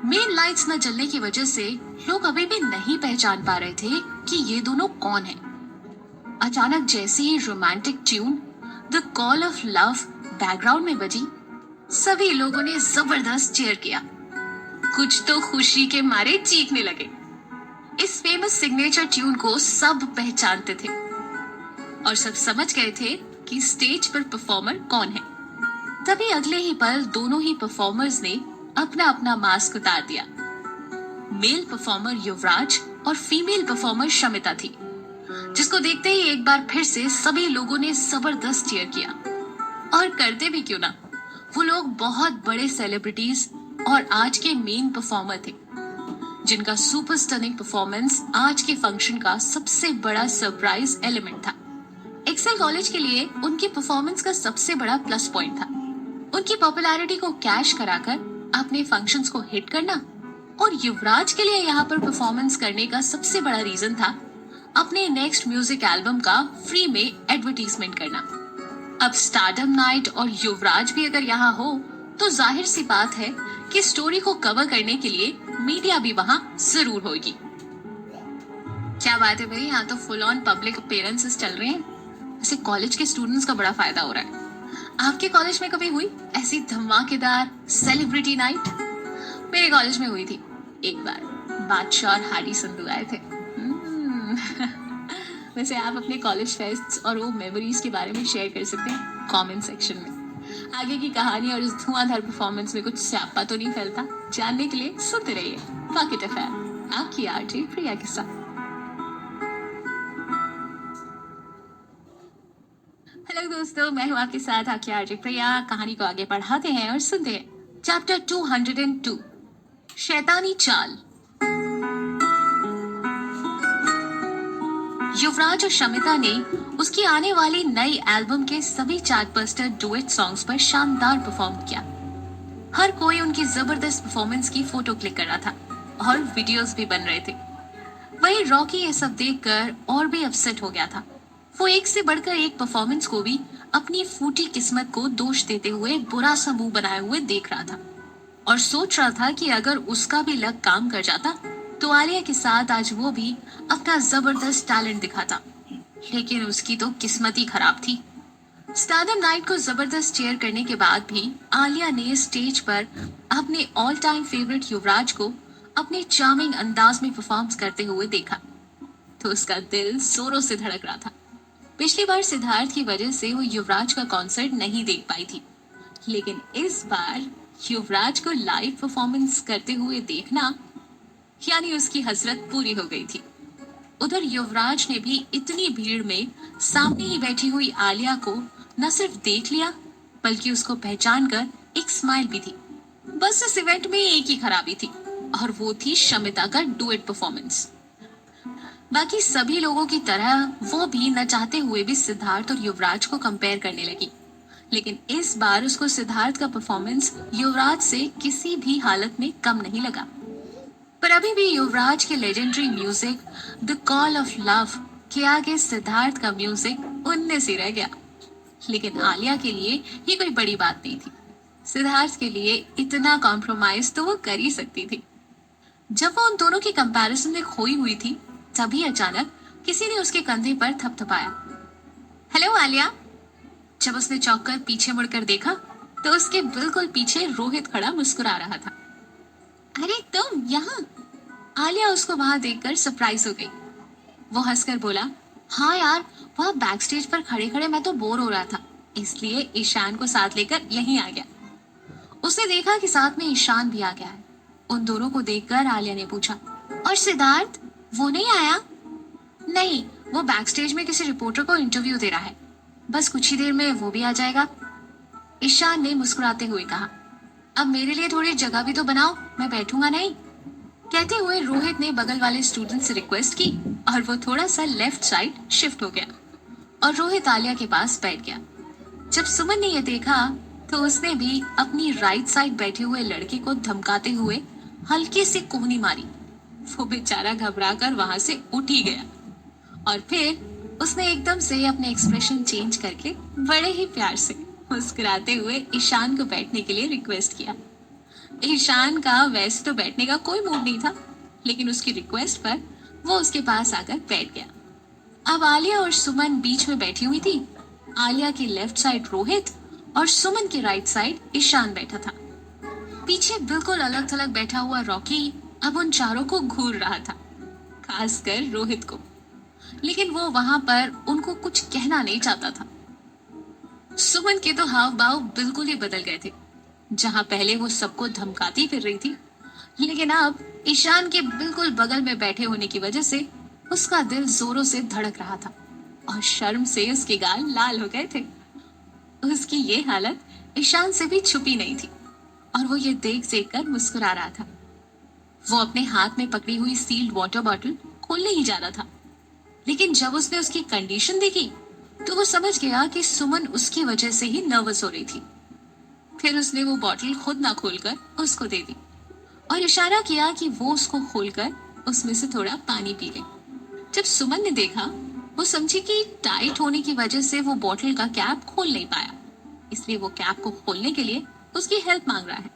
Speaker 1: मेन लाइट्स न जलने की वजह से लोग अभी भी नहीं पहचान पा रहे थे कि ये दोनों कौन हैं। अचानक जैसे ही romantic tune the call of love background में बजी, सभी लोगों ने जबरदस्त चीयर किया। कुछ तो खुशी के मारे चीखने लगे। इस फेमस सिग्नेचर ट्यून को सब पहचानते थे और सब समझ गए थे कि स्टेज पर परफॉर्मर कौन है। तभी अगले ही पल दोनों ही परफॉर्मर्स ने अपना अपना मास्क उतार दिया। मेल परफॉर्मर युवराज और फीमेल परफॉर्मर शमिता थी, जिसको देखते ही एक बार फिर से सभी लोगों ने जबरदस्त चीयर किया। और करते भी क्यों ना, वो लोग बहुत बड़े सेलिब्रिटीज और आज के मेन परफॉर्मर थे, जिनका सुपर स्टनिंग परफॉर्मेंस आज के फंक्शन का सबसे बड़ा सरप्राइज एलिमेंट था। एक्सेल कॉलेज के लिए उनकी परफॉर्मेंस का सबसे बड़ा प्लस पॉइंट था। उनकी पॉपुलैरिटी को कैश कराकर अपने फंक्शंस को हिट करना, और युवराज के लिए यहाँ पर परफॉर्मेंस करने का सबसे बड़ा रीजन था अपने नेक्स्ट म्यूजिक एल्बम का फ्री में एडवर्टीजमेंट करना। अब स्टारडम नाइट और युवराज भी अगर यहाँ हो तो जाहिर सी बात है कि स्टोरी को कवर करने के लिए मीडिया भी वहां जरूर होगी। क्या बात है भाई, यहाँ तो फुल ऑन पब्लिक अपीयरेंसेस चल रहे हैं। ऐसे कॉलेज के स्टूडेंट्स का बड़ा फायदा हो रहा है। आपके कॉलेज में कभी हुई ऐसी धमाकेदार सेलिब्रिटी नाइट? मेरे कॉलेज में हुई थी एक बार। बादशाह और हाडी संधू आए थे। वैसे आप अपने कॉलेज फेस्ट्स और वो मेमोरीज के बारे में शेयर कर सकते हैं कमेंट सेक्शन में। आगे की कहानी और इस धुआंधार परफॉर्मेंस में कुछ स्यापा तो नहीं फैलता? जानने के लिए सुनते रहिए पॉकेट एफएम, आपकी आरजे प्रिया के साथ। हेलो दोस्तों, मैं हूँ आपके साथ आपकी आरजे प्रिया। कहानी को आगे बढ़ाते हैं और सुनते हैं चैप्टर 202, शैतानी चाल। युवराज और शमिता ने उसकी आने वाली नई एल्बम के सभी चार्टबस्टर डुएट सॉन्ग्स पर शानदार परफॉर्म किया। हर कोई उनकी जबरदस्त परफॉर्मेंस की फोटो क्लिक कर रहा था और वीडियोस भी बन रहे थे। वहीं रॉकी ये सब देखकर और भी अपसेट हो गया था। वो एक से बढ़कर एक परफॉर्मेंस को भी अपनी फूटी किस्मत को दोष देते हुए बुरा सा मुंह बनाए हुए देख रहा था और सोच रहा था कि अगर उसका भी लक काम कर जाता तो आलिया के साथ आज वो भी अपना जबरदस्त टैलेंट दिखाता। लेकिन उसकी तो किस्मत ही खराब थी। स्टारडम नाइट को जबरदस्त चेयर करने के बाद भी आलिया ने स्टेज पर अपने ऑल टाइम फेवरेट युवराज को अपने चार्मिंग अंदाज में परफॉर्म करते हुए देखा तो उसका दिल जोरों से धड़क रहा था। पिछली बार सिद्धार्थ की वजह से वो युवराज का कॉन्सर्ट नहीं देख पाई थी, लेकिन इस बार युवराज को लाइव परफॉर्मेंस करते हुए देखना यानी उसकी हसरत पूरी हो गई थी। उधर युवराज ने भी इतनी भीड़ में सामने ही बैठी हुई आलिया को न सिर्फ देख लिया बल्कि उसको पहचान कर एक स्माइल भी थी। बस इस इवेंट में एक ही खराबी थी और वो थी शमिता का डुएट परफॉर्मेंस। बाकी सभी लोगों की तरह वो भी न चाहते हुए भी सिद्धार्थ और युवराज को कंपेयर करने लगी, लेकिन इस बार उसको सिद्धार्थ का परफॉर्मेंस युवराज से किसी भी हालत में कम नहीं लगा। पर अभी भी युवराज के legendary music the call of love के आगे सिद्धार्थ का म्यूजिक उनने से रह गया। लेकिन आलिया के लिए ये कोई बड़ी बात नहीं थी। सिद्धार्थ के लिए इतना कॉम्प्रोमाइज तो वो कर ही सकती थी। जब वो उन दोनों की कंपैरिजन में खोई हुई थी तभी अचानक किसी ने उसके कंधे पर थपथपाया। हेलो आलिया। जब उसने चौंक कर पीछे मुड़कर देखा तो उसके बिल्कुल पीछे रोहित खड़ा मुस्कुरा रहा था। अरे तुम यहाँ? आलिया उसको वहां देखकर सरप्राइज हो गई। वो हंसकर बोला, हाँ यार, वहाँ बैक स्टेज पर खड़े खड़े मैं तो बोर हो रहा था, इसलिए ईशान को साथ लेकर यहीं आ गया। उसने देखा कि साथ में ईशान भी आ गया है। उन दोनों को देखकर आलिया ने पूछा, और सिद्धार्थ वो नहीं आया? नहीं, वो बैक स्टेज में किसी रिपोर्टर को इंटरव्यू दे रहा है, बस कुछ ही देर में वो भी आ जाएगा। ईशान ने मुस्कुराते हुए कहा, अब मेरे लिए थोड़ी जगह भी तो बनाओ, मैं बैठूंगा नहीं। कहते हुए रोहित ने बगल वाले स्टूडेंट से रिक्वेस्ट की और वो थोड़ा सा लेफ्ट साइड शिफ्ट हो गया और रोहित आलिया के पास बैठ गया। जब सुमन ने यह देखा तो उसने भी अपनी राइट साइड बैठे हुए लड़के को धमकाते हुए हल्की सी कोहनी मारी। वो बेचारा घबरा कर वहां से उठ ही गया और फिर उसने एकदम से अपने एक्सप्रेशन चेंज करके बड़े ही प्यार से मुस्कुराते हुए ईशान को बैठने के लिए रिक्वेस्ट किया। ईशान का वैसे तो बैठने का कोई मूड नहीं था, लेकिन उसकी रिक्वेस्ट पर वो उसके पास आकर बैठ गया। अब आलिया और सुमन बीच में बैठी हुई थी। आलिया की लेफ्ट साइड रोहित और सुमन की राइट साइड ईशान बैठा था। पीछे बिल्कुल अलग थलग बैठा हुआ रॉकी अब उन चारों को घूर रहा था, खासकर रोहित को, लेकिन वो वहां पर उनको कुछ कहना नहीं चाहता था। सुमन के तो हाव भाव बिल्कुल ही बदल गए थे। जहां पहले वो सबको धमकाती फिर रही थी, लेकिन अब ईशान के बिल्कुल बगल में बैठे होने की वजह से उसका दिल जोरों से धड़क रहा था और शर्म से उसके गाल लाल हो गए थे। उसकी ये हालत ईशान से भी छुपी नहीं थी और वो ये देख कर मुस्कुरा रहा था। वो अपने हाथ में पकड़ी हुई सील्ड वाटर बॉटल खोलने ही जा रहा था, लेकिन जब उसने उसकी कंडीशन देखी तो वो समझ गया कि सुमन उसकी वजह से ही नर्वस हो रही थी। फिर उसने वो बॉटल खुद ना खोलकर उसको दे दी और इशारा किया कि वो उसको खोलकर उसमें से थोड़ा पानी पी ले। जब सुमन ने देखा, वो समझी कि टाइट होने की वजह से वो बॉटल का कैप खोल नहीं पाया, इसलिए वो कैप को खोलने के लिए उसकी हेल्प मांग रहा है।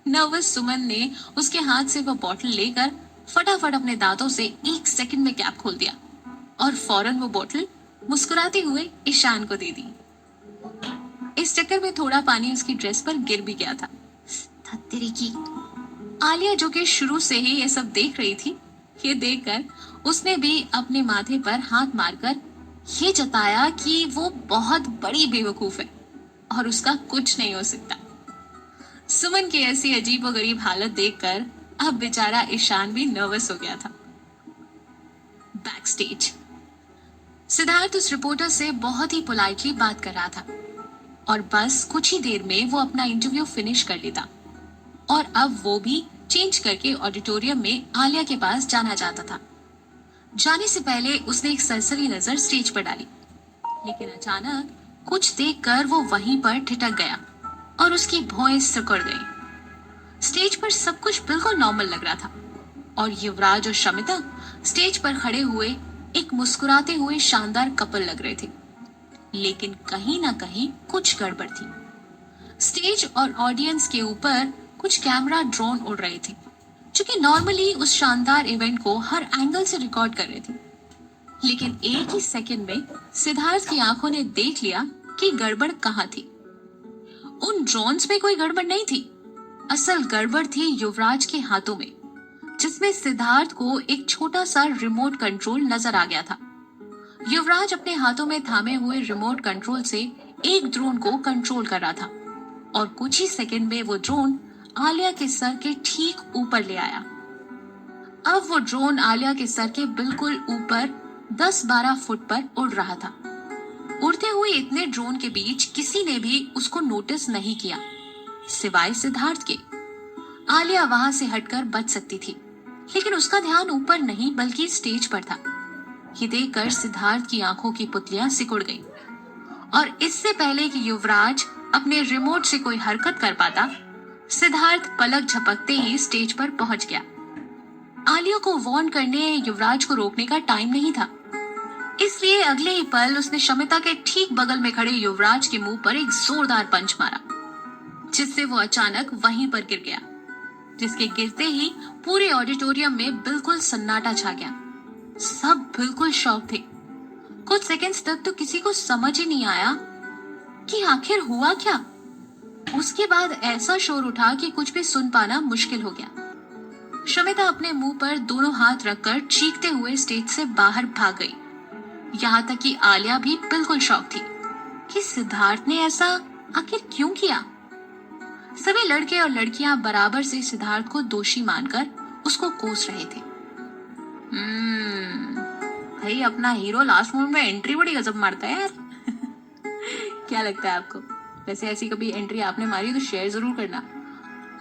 Speaker 1: नर्वस सुमन ने उसके हाथ से वो बॉटल लेकर फटाफट अपने दांतों से 1 सेकंड में कैप खोल दिया और फौरन वो बॉटल मुस्कुराते हुए ईशान को दे दी। इस चक्कर में थोड़ा पानी उसकी ड्रेस पर गिर भी गया था। तेरी की आलिया, जो कि शुरू से ही ये सब देख रही थी, ये देखकर उसने भी अपने माथे पर हाथ मारकर ये जताया कि वो बहुत बड़ी बेवकूफ है और उसका कुछ नहीं हो सकता। सुमन की ऐसी अजीबोगरीब हालत देखकर अब बेचारा ईशान भी नर्वस हो गया था। बैक स्टेज सिद्धार्थ उस रिपोर्टर से बहुत ही पोलाइटली बात कर रहा था और बस कुछ ही देर में वो अपना इंटरव्यू फिनिश कर लेता और अब वो भी चेंज करके ऑडिटोरियम में आलिया के पास जाना चाहता था। जाने से पहले उसने एक सरसरी नजर स्टेज पर डाली, लेकिन अचानक कुछ देखकर वो वहीं पर ठिठक गया और उसकी भौहें सिकुड़ गई। स्टेज पर सब कुछ बिल्कुल नॉर्मल लग रहा था और युवराज और शमिता स्टेज पर खड़े हुए एक मुस्कुराते हुए शानदार कपल लग रहे थे। लेकिन कहीं ना कहीं कुछ गड़बड़ थी। स्टेज और ऑडियंस के ऊपर कुछ कैमरा ड्रोन उड़ रहे थे जो कि नॉर्मली उस शानदार इवेंट को हर एंगल से रिकॉर्ड कर रहे थे। लेकिन एक ही सेकंड में सिद्धार्थ की आंखों ने देख लिया कि गड़बड़ कहाँ थी। उन ड्रोन्स में कोई गड़बड़ नहीं थी, असल गड़बड़ थी युवराज के हाथों में, जिसमें सिद्धार्थ को एक छोटा सा रिमोट कंट्रोल नजर आ गया था। युवराज अपने हाथों में थामे हुए रिमोट कंट्रोल से एक ड्रोन को कंट्रोल कर रहा था और कुछ ही सेकंड में वो ड्रोन आलिया के सर के ठीक ऊपर ले आया। अब वो ड्रोन आलिया के सर के बिल्कुल ऊपर 10-12 फुट पर उड़ रहा था। उड़ते हुए इतने ड्रोन के बीच किसी ने भी उसको नोटिस नहीं किया सिवाय सिद्धार्थ के। आलिया वहां से हटकर बच सकती थी, लेकिन उसका ध्यान ऊपर नहीं बल्कि स्टेज पर था। ये देखकर सिद्धार्थ की आंखों की पुतलियां सिकुड़ गईं और इससे पहले कि युवराज अपने रिमोट से कोई हरकत कर पाता, सिद्धार्थ पलक झपकते ही स्टेज पर पहुंच गया। आलिया को वार्न करने युवराज को रोकने का टाइम नहीं था, इसलिए अगले ही पल उसने शमिता के ठीक बगल में खड़े युवराज के मुंह पर एक जोरदार पंच मारा, जिससे वो अचानक वहीं पर गिर गया, जिसके गिरते ही पूरे ऑडिटोरियम में बिल्कुल सन्नाटा छा गया। सब बिल्कुल शॉक थे। कुछ सेकंड्स तक तो किसी को समझ ही नहीं आया कि आखिर हुआ क्या। उसके बाद ऐसा शोर उठा कि कुछ भी सुन पाना मुश्किल हो गया। शमिता अपने मुंह पर दोनों हाथ रखकर चीखते हुए स्टेज से बाहर भाग गई। यहाँ तक कि आलिया भी बिल्कुल शॉक थी कि सिद्धार्थ ने ऐसा आखिर क्यों किया। सभी लड़के और लड़कियां बराबर से सिद्धार्थ को दोषी मानकर उसको कोस रहे थे। भाई अपना हीरो लास्ट मोमेंट में एंट्री बड़ी गजब मारता है यार। क्या लगता है आपको? वैसे ऐसी कभी एंट्री आपने मारी तो शेयर जरूर करना।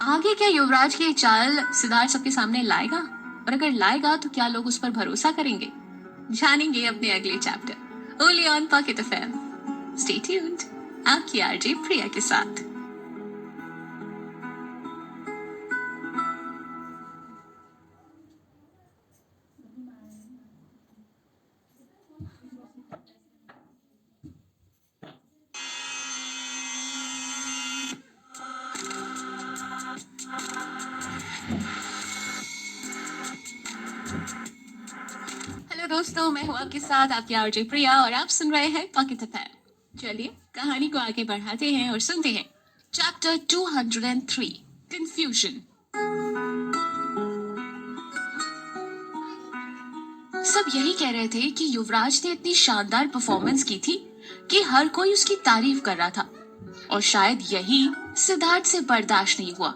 Speaker 1: आगे क्या युवराज की चाल सिद्धार्थ सबके सामने लाएगा, और अगर लाएगा तो क्या लोग उस पर भरोसा करेंगे? जानेंगे अपने अगले chapter only on pocket FM. Stay tuned, आपकी आरजे प्रिया के साथ। हेलो दोस्तों, मैं हूँ आपके साथ आपकी आरजे प्रिया और आप सुन रहे हैं पॉकेट एफएम। चलिए कहानी को आगे बढ़ाते हैं और सुनते हैं चैप्टर 203 कंफ्यूजन। सब यही कह रहे थे कि युवराज ने इतनी शानदार परफॉर्मेंस की थी कि हर कोई उसकी तारीफ कर रहा था और शायद यही सिद्धार्थ से बर्दाश्त नहीं हुआ।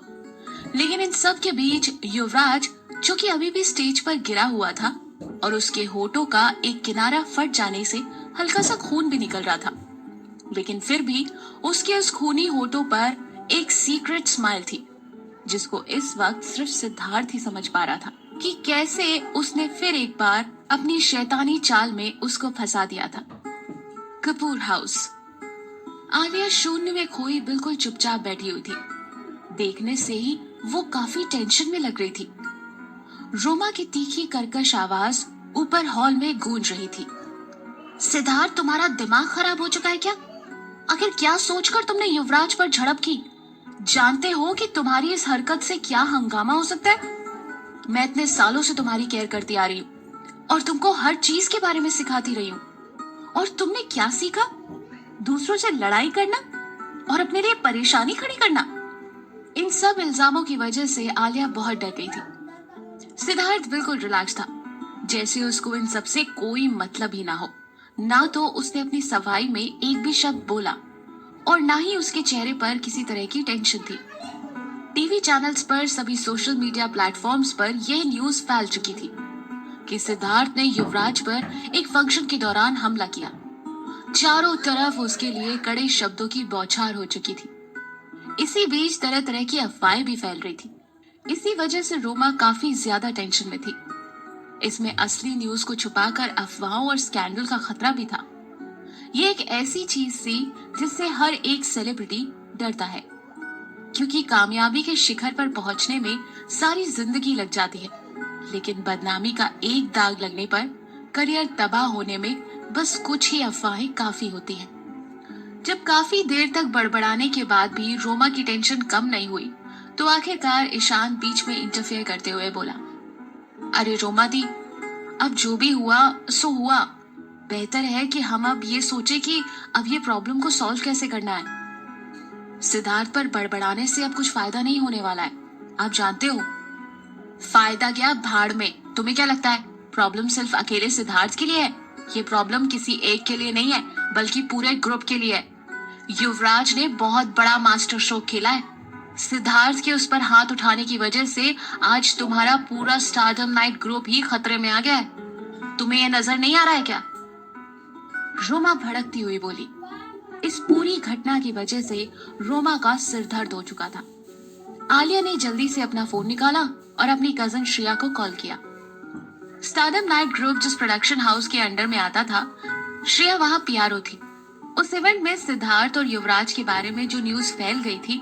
Speaker 1: लेकिन इन सब के बीच युवराज, जो कि अभी भी स्टेज पर गिरा हुआ था और उसके होठों का एक किनारा फट जाने से हल्का सा खून भी निकल रहा था, लेकिन फिर भी उसके उस खूनी होठों पर एक सीक्रेट स्माइल थी, जिसको इस वक्त सिर्फ सिद्धार्थ ही समझ पा रहा था कि कैसे उसने फिर एक बार अपनी शैतानी चाल में उसको फंसा दिया था। कपूर हाउस। आलिया शून्य में खोई बिल्कुल चुपचाप बैठी हुई थी। देखने से ही वो काफी टेंशन में लग रही थी। रोमा की तीखी कर्कश आवाज ऊपर हॉल में गूंज रही थी। सिद्धार्थ, तुम्हारा दिमाग खराब हो चुका है क्या? आखिर क्या सोचकर तुमने युवराज पर झड़प की? जानते हो कि तुम्हारी इस हरकत से क्या हंगामा हो सकता है? मैं इतने सालों से तुम्हारी केयर करती आ रही हूँ और तुमको हर चीज के बारे में सिखाती रही हूँ, और तुमने क्या सीखा? दूसरों से लड़ाई करना और अपने लिए परेशानी खड़ी करना। इन सब इल्जामों की वजह से आलिया बहुत डर गई थी। सिद्धार्थ बिल्कुल रिलैक्स था, जैसे उसको इन सब से कोई मतलब ही ना हो। ना तो उसने अपनी सफाई में एक भी शब्द बोला और ना ही उसके चेहरे पर किसी तरह की टेंशन थी। टीवी चैनल्स पर, सभी सोशल मीडिया प्लेटफॉर्म्स पर यह न्यूज फैल चुकी थी कि सिद्धार्थ ने युवराज पर एक फंक्शन के दौरान हमला किया। चारों तरफ उसके लिए कड़े शब्दों की बौछार हो चुकी थी। इसी बीच तरह तरह की अफवाहें भी फैल रही थी। इसी वजह से रोमा काफी ज्यादा टेंशन में थी। इसमें असली न्यूज को छुपाकर अफवाहों और स्कैंडल का खतरा भी था। ये एक ऐसी चीज थी जिससे हर एक सेलिब्रिटी डरता है। क्योंकि कामयाबी के शिखर पर पहुंचने में सारी जिंदगी लग जाती है, लेकिन बदनामी का एक दाग लगने पर करियर तबाह होने में बस कुछ ही अफवाहें काफी होती हैं। जब काफी देर तक बड़बड़ाने के बाद भी रोमा की टेंशन कम नहीं हुई, तो आखिरकार ईशान बीच में इंटरफेयर करते हुए बोला, अरे रोमा दी, अब जो भी हुआ सो हुआ। बेहतर है कि हम अब ये सोचे कि अब ये प्रॉब्लम को सॉल्व कैसे करना है। सिद्धार्थ पर बड़बड़ाने से अब कुछ फायदा नहीं होने वाला है, आप जानते हो। फायदा क्या, भाड़ में। तुम्हें क्या लगता है प्रॉब्लम सिर्फ अकेले सिद्धार्थ के लिए है? ये प्रॉब्लम किसी एक के लिए नहीं है, बल्कि पूरे ग्रुप के लिए है। युवराज ने बहुत बड़ा मास्टर स्ट्रोक खेला है। सिद्धार्थ के उस पर हाथ उठाने की वजह से आज तुम्हारा पूरा स्टारडम नाइट ग्रुप ही खतरे में आ गया है। तुम्हें यह नजर नहीं आ रहा है क्या? रोमा भड़कती हुई बोली। इस पूरी घटना की वजह से रोमा का सिर दर्द हो चुका था। आलिया ने जल्दी से अपना फोन निकाला और अपनी कजन श्रेया को कॉल किया। स्टारडम नाइट ग्रुप जिस प्रोडक्शन हाउस के अंडर में आता था, श्रेया वहां पीआरओ थी। उस इवेंट में सिद्धार्थ और युवराज के बारे में जो न्यूज फैल गई थी,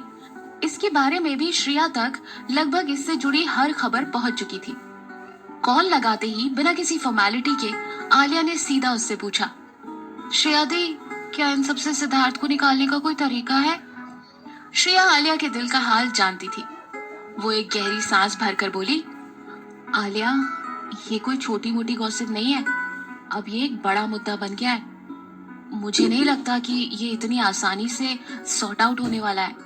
Speaker 1: इसके बारे में भी श्रेया तक लगभग इससे जुड़ी हर खबर पहुंच चुकी थी। कॉल लगाते ही बिना किसी फॉर्मेलिटी के आलिया ने सीधा उससे पूछा, श्रेया दी, क्या इन सबसे सिद्धार्थ को निकालने का कोई तरीका है? श्रेया आलिया के दिल का हाल जानती थी। वो एक गहरी सांस भरकर बोली, आलिया, ये कोई छोटी मोटी गॉसिप नहीं है, अब ये एक बड़ा मुद्दा बन गया है। मुझे नहीं लगता कि ये इतनी आसानी से सॉर्ट आउट होने वाला है।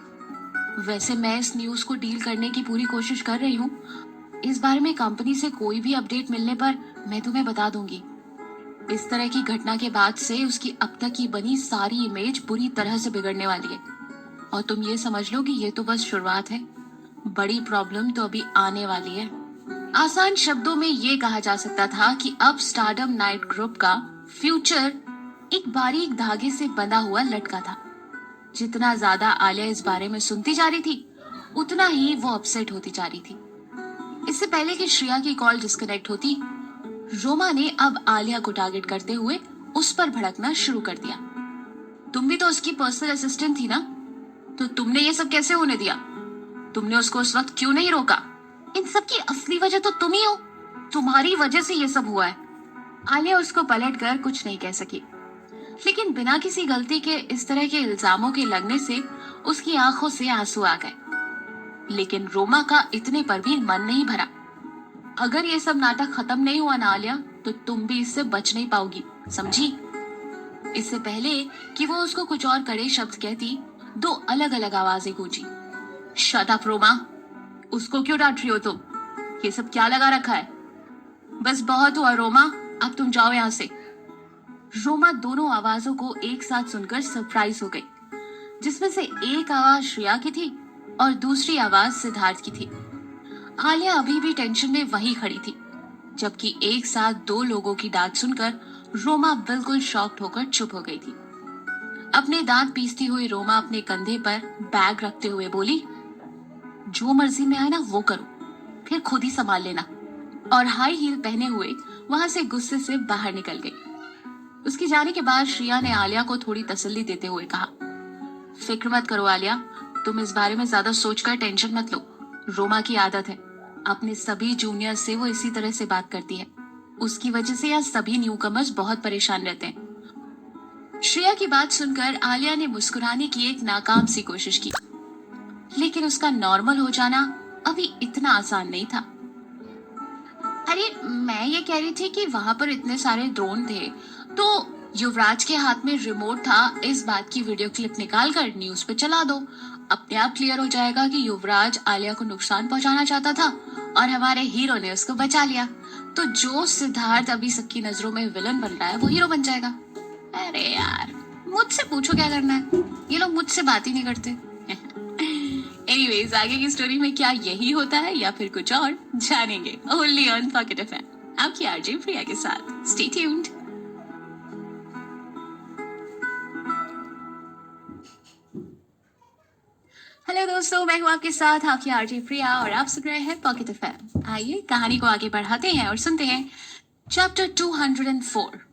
Speaker 1: वैसे मैं इस न्यूज को डील करने की पूरी कोशिश कर रही हूँ। इस बारे में कंपनी से कोई भी अपडेट मिलने पर मैं तुम्हें बता दूंगी। इस तरह की घटना के बाद से उसकी अब तक की बनी सारी इमेज बुरी तरह से बिगड़ने वाली है, और तुम ये समझ लो कि ये तो बस शुरुआत है, बड़ी प्रॉब्लम तो अभी आने वाली है। आसान शब्दों में ये कहा जा सकता था कि अब स्टारडम नाइट ग्रुप का फ्यूचर एक बारीक धागे से बंधा हुआ लटका था। जितना ज्यादा आलिया इस बारे में सुनती जा रही थी, उतना ही वो अपसेट होती जा रही थी। इससे पहले कि श्रेया की कॉल डिस्कनेक्ट होती, रोमा ने अब आलिया को टारगेट करते हुए उस पर भड़कना शुरू कर दिया। तुम भी तो उसकी पर्सनल असिस्टेंट थी ना, तो तुमने ये सब कैसे होने दिया? तुमने उसको उस वक्त क्यों नहीं रोका? इन सब की असली वजह तो तुम ही हो, तुम्हारी वजह से ये सब हुआ है। आलिया उसको पलटकर कुछ नहीं कह सकी, लेकिन बिना किसी गलती के इस तरह के इल्जामों के लगने से उसकी आंखों से आंसू आ गए। लेकिन रोमा का इतने पर भी मन नहीं भरा। अगर ये सब नाटक खत्म नहीं हुआ ना आलिया, तो तुम भी इससे बच नहीं पाओगी, समझी? इससे पहले कि वो उसको कुछ और कड़े शब्द कहती, दो अलग अलग आवाजें गूंजी। शट अप रोमा, उसको क्यों डांट रही हो तुम? ये सब क्या लगा रखा है? बस बहुत हुआ रोमा, अब तुम जाओ यहाँ से। रोमा दोनों आवाजों को एक साथ सुनकर सरप्राइज हो गई, जिसमें से एक आवाज श्रेया की थी और दूसरी आवाज सिद्धार्थ की थी। आलिया अभी भी टेंशन में वहीं खड़ी थी, जबकि एक साथ दो लोगों की डांट सुनकर रोमा बिल्कुल शॉक्ड होकर चुप हो गई थी। अपने दांत पीसती हुई रोमा अपने कंधे पर बैग रखते हुए बोली, जो मर्जी में आए ना वो करो, फिर खुद ही संभाल लेना। और हाई हील पहने हुए वहां से गुस्से से बाहर निकल गई। उसके जाने के बाद श्रेया ने आलिया को थोड़ी तसल्ली देते हुए कहा, फिक्र मत करो आलिया, तुम इस बारे में ज्यादा सोचकर टेंशन मत लो। रोमा की आदत है, अपने सभी जूनियर से वो इसी तरह से बात करती है। उसकी वजह से यहाँ सभी न्यूकमर्स बहुत परेशान रहते हैं। श्रेया की बात सुनकर आलिया ने मुस्कुराने की एक नाकाम सी कोशिश की, लेकिन उसका नॉर्मल हो जाना अभी इतना आसान नहीं था। अरे मैं ये कह रही थी कि वहां पर इतने सारे ड्रोन थे, तो युवराज के हाथ में रिमोट था, इस बात की वीडियो क्लिप निकाल कर न्यूज पे चला दो। अपने आप क्लियर हो जाएगा कि युवराज आलिया को नुकसान पहुंचाना चाहता था और हमारे हीरो ने उसको बचा लिया। तो जो सिद्धार्थ अभी सबकी नजरों में विलन बन रहा है, वो हीरो बन जाएगा। अरे यार, मुझसे पूछो क्या करना है, ये लोग मुझसे बात ही नहीं करते। एनीवेज, आगे की स्टोरी में क्या यही होता है या फिर कुछ और, जानेंगे ओनली ऑन पॉकेट एफएम आपकी आरजे प्रिया के साथ। Stay tuned. हेलो दोस्तों, मैं हूँ आपके साथ आपकी आरजे प्रिया और आप सुन रहे हैं पॉकेट एफएम। आइए कहानी को आगे बढ़ाते हैं और सुनते हैं चैप्टर 204।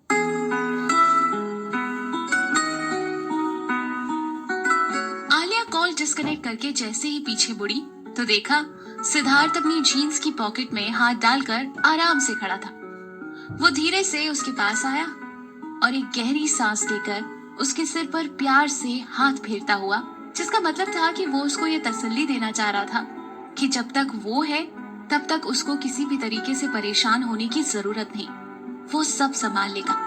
Speaker 1: आलिया कॉल डिस्कनेक्ट करके जैसे ही पीछे मुड़ी तो देखा सिद्धार्थ अपनी जीन्स की पॉकेट में हाथ डालकर आराम से खड़ा था। वो धीरे से उसके पास आया और एक गहरी सांस लेकर उसके सिर पर प्यार से हाथ फेरता हुआ, जिसका मतलब था कि वो उसको ये तसल्ली देना चाह रहा था कि जब तक वो है तब तक उसको किसी भी तरीके से परेशान होने की जरूरत नहीं, वो सब संभाल लेगा।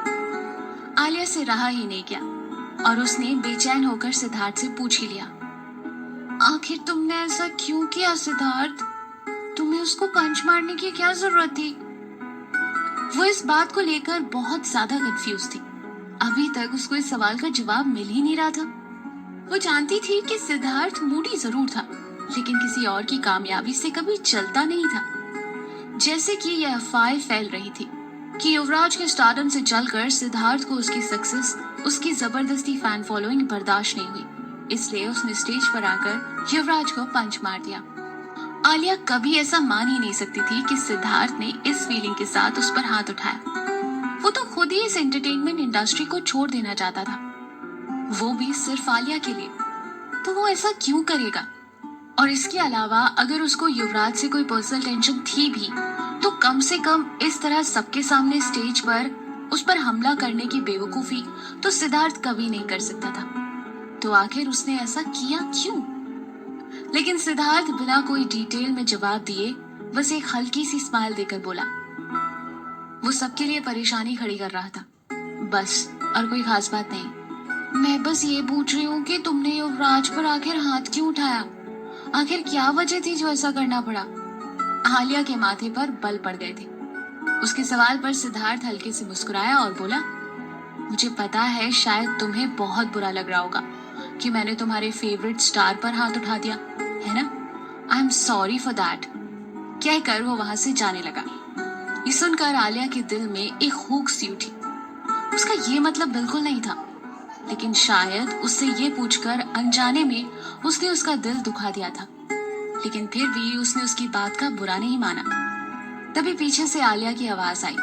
Speaker 1: आलिया से रहा ही नहीं गया और उसने बेचैन होकर सिद्धार्थ से पूछ ही लिया, आखिर तुमने ऐसा क्यों किया सिद्धार्थ? तुम्हें उसको पंच मारने की क्या जरूरत थी? वो इस बात को लेकर बहुत ज्यादा कंफ्यूज थी। अभी तक उसको इस सवाल का जवाब मिल ही नहीं रहा था। वो जानती थी कि सिद्धार्थ मूडी जरूर था, लेकिन किसी और की कामयाबी से कभी चलता नहीं था। जैसे कि यह अफवाह फैल रही थी कि युवराज के स्टारडम से चलकर सिद्धार्थ को उसकी सक्सेस, उसकी जबरदस्ती फैन फॉलोइंग बर्दाश्त नहीं हुई, इसलिए उसने स्टेज पर आकर युवराज को पंच मार दिया। आलिया कभी ऐसा मान ही नहीं सकती थी कि सिद्धार्थ ने इस फीलिंग के साथ उस पर हाथ उठाया। वो तो खुद ही इस एंटरटेनमेंट इंडस्ट्री को छोड़ देना चाहता था, वो भी सिर्फ आलिया के लिए। तो वो ऐसा क्यों करेगा? और इसके अलावा अगर उसको युवराज से कोई पर्सनल टेंशन थी भी तो कम से कम इस तरह सबके सामने स्टेज पर उस पर हमला करने की बेवकूफी तो सिद्धार्थ कभी नहीं कर सकता था। तो आखिर उसने ऐसा किया क्यों? लेकिन सिद्धार्थ बिना कोई डिटेल में जवाब दिए बस एक हल्की सी स्माइल देकर बोला, वो सबके लिए परेशानी खड़ी कर रहा था बस, और कोई खास बात नहीं। मैं बस ये पूछ रही हूँ कि तुमने युवराज पर आखिर हाथ क्यों उठाया? आखिर क्या वजह थी जो ऐसा करना पड़ा? आलिया के माथे पर बल पड़ गए थे। उसके सवाल पर सिद्धार्थ हल्के से मुस्कुराया और बोला, मुझे पता है शायद तुम्हें बहुत बुरा लग रहा होगा कि मैंने तुम्हारे फेवरेट स्टार पर हाथ उठा दिया, है ना? I am sorry for that. कहकर वो वहां से जाने लगा। ये सुनकर आलिया के दिल में एक हुक सी उठी। उसका ये मतलब बिल्कुल नहीं था, लेकिन शायद उससे ये पूछकर अनजाने में उसने उसका दिल दुखा दिया था। लेकिन फिर भी उसने उसकी बात का बुरा नहीं माना। तभी पीछे से आलिया की आवाज आई,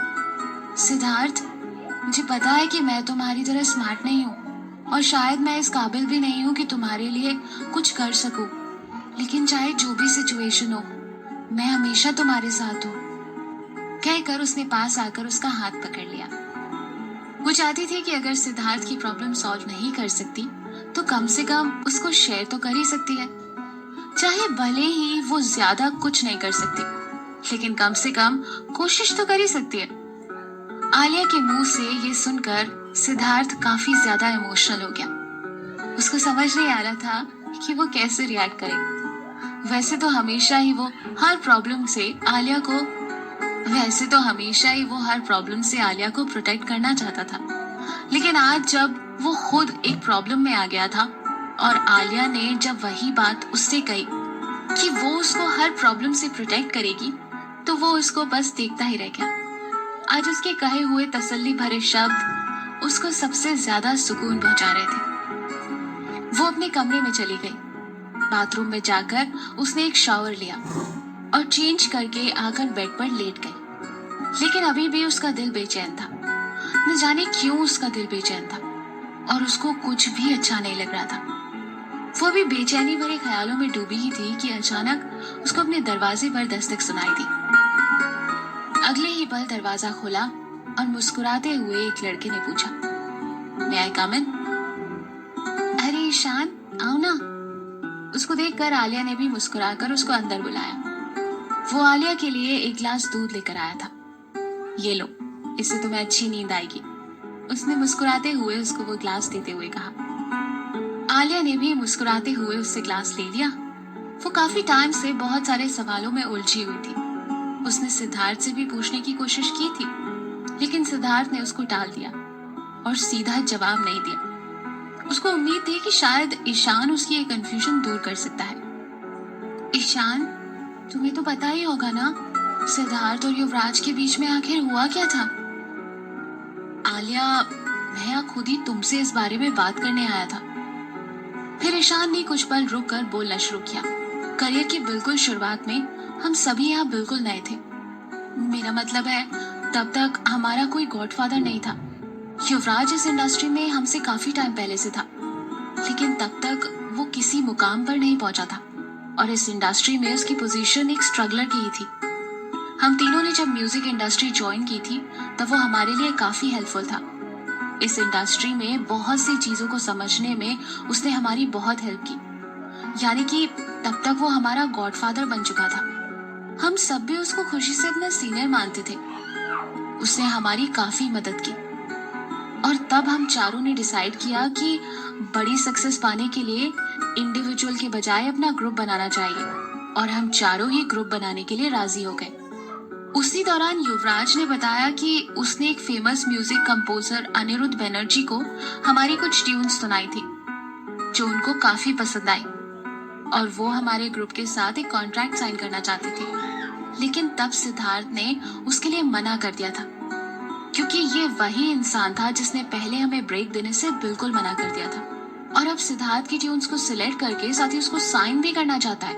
Speaker 1: सिद्धार्थ, मुझे पता है कि मैं तुम्हारी तरह स्मार्ट नहीं हूँ और शायद मैं इस काबिल भी नहीं हूँ कि तुम्हारे लिए कुछ कर सकूं, लेकिन चाहे जो भी सिचुएशन हो मैं हमेशा तुम्हारे साथ हूँ। कहकर उसने पास आकर उसका हाथ पकड़ लिया। वो चाहती थी कि अगर सिद्धार्थ की प्रॉब्लम सॉल्व नहीं कर सकती तो कम से कम उसको शेयर तो कर ही सकती है। चाहे भले ही वो ज्यादा कुछ नहीं कर सकती, लेकिन कम से कम कोशिश तो कर ही सकती है। आलिया के मुंह से ये सुनकर सिद्धार्थ काफी ज्यादा इमोशनल हो गया। उसको समझ नहीं आ रहा था कि वो कैसे रिएक्ट करे। वैसे तो हमेशा ही वो हर प्रॉब्लम से आलिया को प्रोटेक्ट करना चाहता था, लेकिन आज जब वो खुद एक प्रॉब्लम में आ गया था और आलिया ने जब वही बात उससे कही कि वो उसको हर प्रॉब्लम से प्रोटेक्ट करेगी, तो वो उसको बस देखता ही रह गया। आज उसके कहे हुए तसल्ली भरे शब्द उसको सबसे ज्यादा सुकून पहुंचा रहे थे। वो अपने कमरे में चली गई। बाथरूम में जाकर उसने एक शावर लिया और चेंज करके आकर बेड पर लेट गई। लेकिन अभी भी उसका दिल बेचैन था। न जाने क्यों उसका दिल बेचैन था और उसको कुछ भी अच्छा नहीं लग रहा था। वो भी बेचैनी भरे ख्यालों में डूबी ही थी कि अचानक उसको अपने दरवाजे पर दस्तक सुनाई दी। अगले ही पल दरवाजा खोला और मुस्कुराते हुए एक लड़के ने पूछा, मे आई कम इन? अरे ईशान, आओ ना। उसको देखकर आलिया ने भी मुस्कुराकर उसको अंदर बुलाया। वो आलिया के लिए एक गिलास दूध लेकर आया था। ये लो, इससे तुम्हें अच्छी नींद आएगी। उसने मुस्कुराते हुए उसको वो गिलास देते हुए कहा। आलिया ने भी मुस्कुराते हुए उससे गिलास ले लिया। वो काफी टाइम से बहुत सारे सवालों में उलझी हुई थी। उसने सिद्धार्थ से भी पूछने की कोशिश की थी, लेकिन सिद्धार्थ ने उसको टाल दिया और सीधा जवाब नहीं दिया। उसको उम्मीद थी कि शायद ईशान उसकी ये कंफ्यूजन दूर कर सकता है। ईशान, तुम्हें तो पता ही होगा ना, सिद्धार्थ और युवराज के बीच में आखिर हुआ क्या था? आलिया, मैं खुद ही तुमसे इस बारे में बात करने आया था। फिर ईशान ने कुछ पल रुक कर बोलना शुरू किया। करियर की बिल्कुल शुरुआत में हम सभी यहाँ बिल्कुल नए थे। मेरा मतलब है, तब तक हमारा कोई गॉडफादर नहीं था। युवराज इस इंडस्ट्री में हमसे काफी टाइम पहले से था, लेकिन तब तक वो किसी मुकाम पर नहीं पहुंचा था और इस इंडस्ट्री में उसकी पोजीशन एक स्ट्रगलर की ही थी। हम तीनों ने जब म्यूजिक इंडस्ट्री ज्वाइन की थी तब वो हमारे लिए काफी हेल्पफुल था। इस इंडस्ट्री में बहुत सी चीजों को समझने में उसने हमारी बहुत हेल्प की, यानी कि तब तक वो हमारा गॉडफादर बन चुका था। हम सब भी उसको खुशी से अपना सीनियर मानते थे। उसने हमारी काफी मदद की और तब हम चारों ने डिसाइड किया कि बड़ी सक्सेस पाने के लिए इंडिविजुअल के बजाय अपना ग्रुप बनाना चाहिए और हम चारों ही ग्रुप बनाने के लिए राजी हो गए। उसी दौरान युवराज ने बताया कि उसने एक famous music composer Anirudh Banerjee को हमारी कुछ ट्यून्स सुनाई थी जो उनको काफी पसंद आई और वो हमारे ग्रुप के साथ एक कॉन्ट्रैक्ट साइन करना चाहते थे। लेकिन तब सिद्धार्थ ने उसके लिए मना कर दिया था क्योंकि ये वही इंसान था जिसने पहले हमें ब्रेक देने से बिल्कुल मना कर दिया था और अब सिद्धार्थ की ट्यून्स को सिलेक्ट करके साथ ही उसको साइन भी करना चाहता है।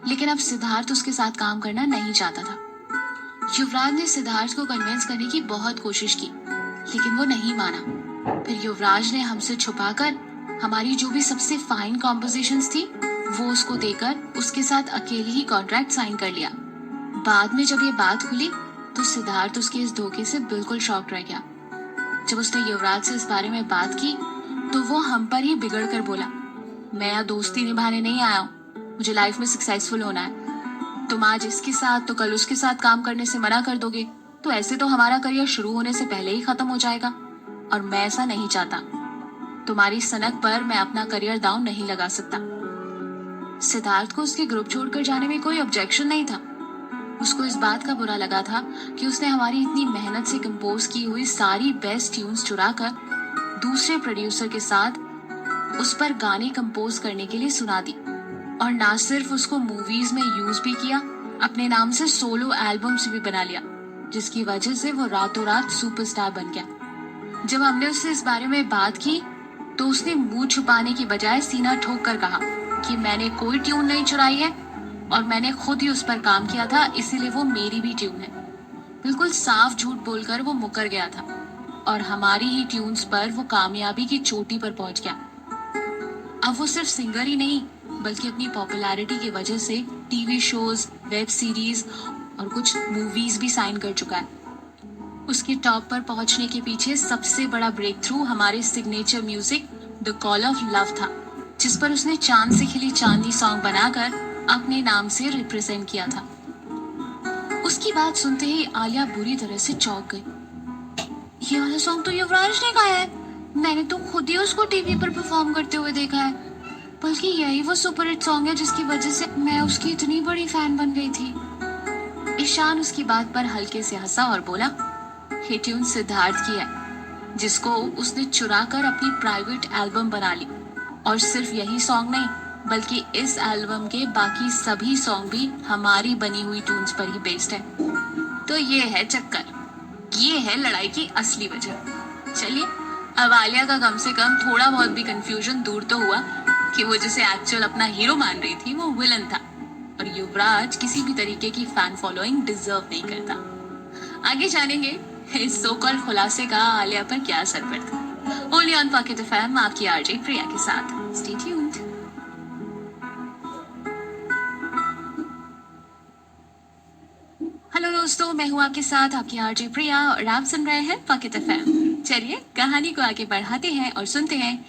Speaker 1: लेकिन अब सिद्धार्थ उसके साथ काम करना नहीं चाहता था। युवराज ने सिद्धार्थ को कन्विंस करने की बहुत कोशिश की लेकिन वो नहीं माना। फिर युवराज ने हमसे छुपाकर हमारी जो भी सबसे फाइन कॉम्पोजिशंस थी वो उसको देकर उसके साथ अकेले ही कॉन्ट्रैक्ट साइन कर लिया। बाद में जब ये बात खुली तो सिद्धार्थ उसके इस धोखे से बिल्कुल शॉक्ड रह गया। जब उसने युवराज से इस बारे में बात की तो वो हम पर ही बिगड़ कर बोला, मैं यहाँ दोस्ती निभाने नहीं आया हूँ, मुझे लाइफ में सक्सेसफुल होना है। तुम आज इसके साथ तो कल उसके साथ काम करने से मना कर दोगे तो ऐसे तो हमारा करियर शुरू होने से पहले ही खत्म हो जाएगा और मैं ऐसा नहीं चाहता। तुम्हारी सनक पर मैं अपना करियर डाउन नहीं लगा सकता। सिद्धार्थ को उसके ग्रुप छोड़कर जाने में कोई ऑब्जेक्शन नहीं था। उसको इस बात का बुरा लगा था कि उसने हमारी इतनी मेहनत से कंपोज की हुई सारी बेस्ट ट्यून्स चुराकर दूसरे प्रोड्यूसर के साथ उस पर गाने कंपोज करने के लिए सुना दी और ना सिर्फ उसको मूवीज में यूज भी किया, अपने नाम से सोलो एल्बम्स भी बना लिया जिसकी वजह से वो रातों रात सुपरस्टार बन गया। जब हमने उससे इस बारे में बात की तो उसने मुंह छुपाने की बजाय सीना ठोक कर कहा कि मैंने कोई ट्यून नहीं चुराई है और मैंने खुद ही उस पर काम किया था, इसीलिए वो मेरी भी ट्यून है। बिल्कुल साफ झूठ बोलकर वो मुकर गया था और हमारी ही ट्यून्स पर वो कामयाबी की चोटी पर पहुंच गया। अब वो सिर्फ सिंगर ही नहीं बल्कि अपनी पॉपुलैरिटी की वजह से टीवी शोज, वेब सीरीज और कुछ मूवीज भी साइन कर चुका है। उसके टॉप पर पहुंचने के पीछे सबसे बड़ा ब्रेक थ्रू हमारे signature music the call of love था जिस पर उसने चांद से खिली चांदनी सॉन्ग बनाकर अपने नाम से रिप्रेजेंट किया था। उसकी बात सुनते ही आलिया बुरी तरह से चौंक गई। ये वाला सॉन्ग तो युवराज ने गाया है, मैंने तो खुद ही उसको टीवी पर परफॉर्म करते हुए देखा है, बल्कि यही वो सुपर हिट सॉन्ग है जिसकी वजह से मैं उसकी इतनी बड़ी फैन बन गई थी। ईशान उसकी बात पर हल्के से हंसा और बोला, ये ट्यून सिद्धार्थ की है जिसको उसने चुरा कर अपनी प्राइवेट एल्बम बना ली और सिर्फ यही सॉन्ग नहीं बल्कि इस एल्बम के बाकी सभी सॉन्ग भी हमारी बनी हुई ट्यून्स पर ही बेस्ड है। तो ये है चक्कर, ये है लड़ाई की असली वजह। चलिए अब आलिया का कम से कम थोड़ा बहुत भी कंफ्यूजन दूर तो हुआ कि वो जिसे एक्चुअल अपना हीरो मान रही थी वो विलन था और युवराज किसी भी तरीके की फैन फॉलोइंग डिजर्व नहीं करता। आगे जानेंगे इस सो कॉल्ड खुलासे का आलिया पर क्या असर पड़ता। ओनली ऑन पॉकेट एफएम आपकी आरजे प्रिया के साथ। Stay tuned. हेलो दोस्तों, मैं हूँ आपके साथ आपकी आरजे प्रिया और आप सुन रहे हैं पॉकेट एफएम। चलिए कहानी को आगे बढ़ाते हैं और सुनते हैं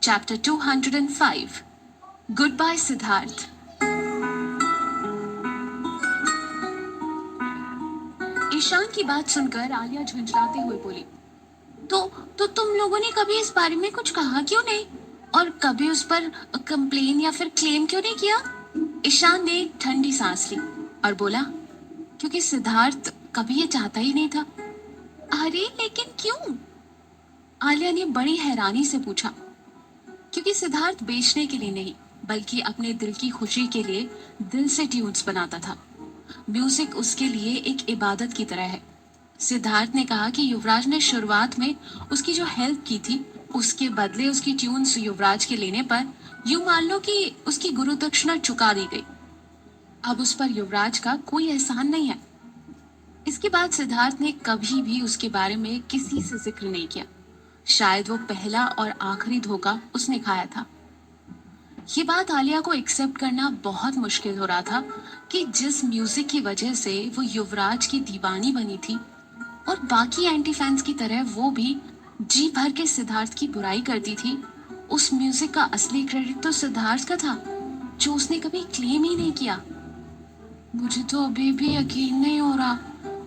Speaker 1: chapter 205 goodbye Siddharth. Ishaan की बात सुनकर आलिया झुंझलाते हुए बोली, तो तुम लोगों ने कभी इस बारे में कुछ कहा क्यों नहीं और कभी उस पर कंप्लेन या फिर क्लेम क्यों नहीं किया? ईशान ने एक ठंडी सांस ली और बोला, क्योंकि सिद्धार्थ कभी ये चाहता ही नहीं था। अरे लेकिन क्यों? आलिया ने बड़ी हैरानी से पूछा। क्योंकि सिद्धार्थ बेचने के लिए नहीं बल्कि अपने दिल की खुशी के लिए दिल से ट्यून्स बनाता था। म्यूजिक उसके लिए एक इबादत की तरह है। सिद्धार्थ ने कहा कि युवराज ने शुरुआत में उसकी जो हेल्प की थी उसके बदले उसकी ट्यून्स युवराज के लेने पर यूं मान लो कि उसकी गुरु दक्षिणा चुका दी गई। अब उस पर युवराज का कोई एहसान नहीं है। इसके बाद सिद्धार्थ ने कभी भी उसके बारे में किसी से जिक्र नहीं किया। शायद वो पहला और आखिरी धोखा उसने खाया था। ये बात आलिया को एक्सेप्ट करना बहुत मुश्किल हो रहा था कि जिस म्यूजिक की वजह से वो युवराज की दीवानी बनी थी और बाकी एंटी फैंस की तरह वो भी जी भर के सिद्धार्थ की बुराई करती थी, उस म्यूजिक का असली क्रेडिट तो सिद्धार्थ का था, जो उसने कभी क्लेम ही नहीं किया। मुझे तो अभी भी यकीन नहीं हो रहा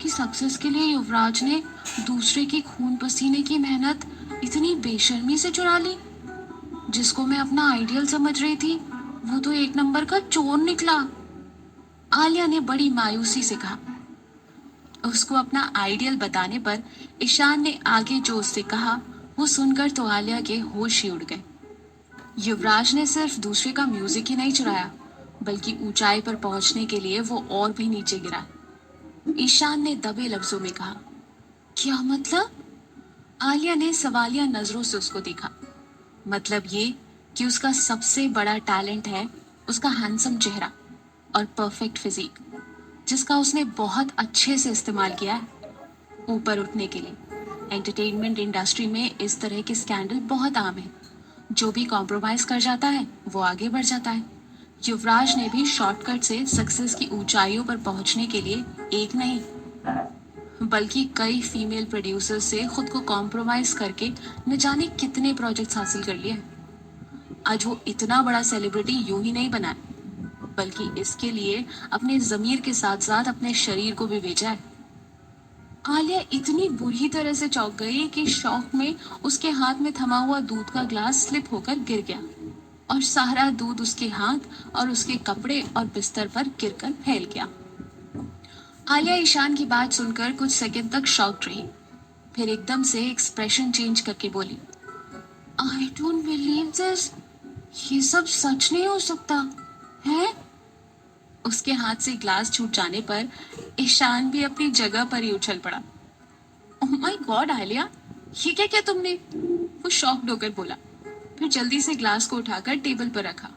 Speaker 1: कि सक्सेस के लिए युवराज ने दूसरे की खून पसीने की मेहनत इतनी बेशर्मी से चुरा ली। जिसको मैं अपना आइडियल समझ रही थी, वो तो एक नंबर का चोर निकला। आलिया ने बड़ी मायूसी से कहा। उसको अपना आइडियल बताने पर ईशान ने आगे जो उससे कहा, वो सुनकर तो आलिया के होश ही उड़ गए। युवराज ने सिर्फ दूसरे का म्यूजिक ही नहीं चुराया, बल्कि ऊंचाई पर पहुंचने के लिए वो और भी नीचे गिरा। ईशान ने दबे लफ्जों में कहा, क्या मतलब? आलिया ने सवालिया नजरों से उसको देखा। मतलब ये कि उसका सबसे बड़ा टैलेंट है उसका हैंडसम चेहरा और परफेक्ट फिजिक, जिसका उसने बहुत अच्छे से इस्तेमाल किया है ऊपर उठने के लिए। एंटरटेनमेंट इंडस्ट्री में इस तरह के स्कैंडल बहुत आम है। जो भी कॉम्प्रोमाइज कर जाता है वो आगे बढ़ जाता है। युवराज ने भी शॉर्टकट से सक्सेस की ऊंचाइयों पर पहुंचने के लिए एक नहीं बल्कि कई फीमेल प्रोड्यूसर से खुद को कॉम्प्रोमाइज करके न जाने कितने प्रोजेक्ट्स हासिल कर लिए। आज वो इतना बड़ा सेलिब्रिटी यूं ही नहीं बना है, बल्कि इसके लिए अपने जमीर के साथ साथ अपने शरीर को भी बेचा है। आलिया इतनी बुरी तरह से चौंक गई कि शौक में उसके हाथ में थमा हुआ दूध का ग्लास स्लिप होकर गिर गया और सारा दूध उसके हाथ और उसके कपड़े और बिस्तर पर गिरकर फैल गया। आलिया ईशान की बात सुनकर कुछ सेकंड तक शॉक्ड रही, फिर एकदम से एक्सप्रेशन चेंज करके बोली, आई डोंट बिलीव दिस। ये सब सच नहीं हो सकता है। उसके हाथ से ग्लास छूट जाने पर ईशान भी अपनी जगह पर ही उछल पड़ा। ओह माय गॉड आलिया, ये क्या किया तुमने? वो शॉक्ड होकर बोला, फिर जल्दी से ग्लास को उठाकर टेबल पर रखा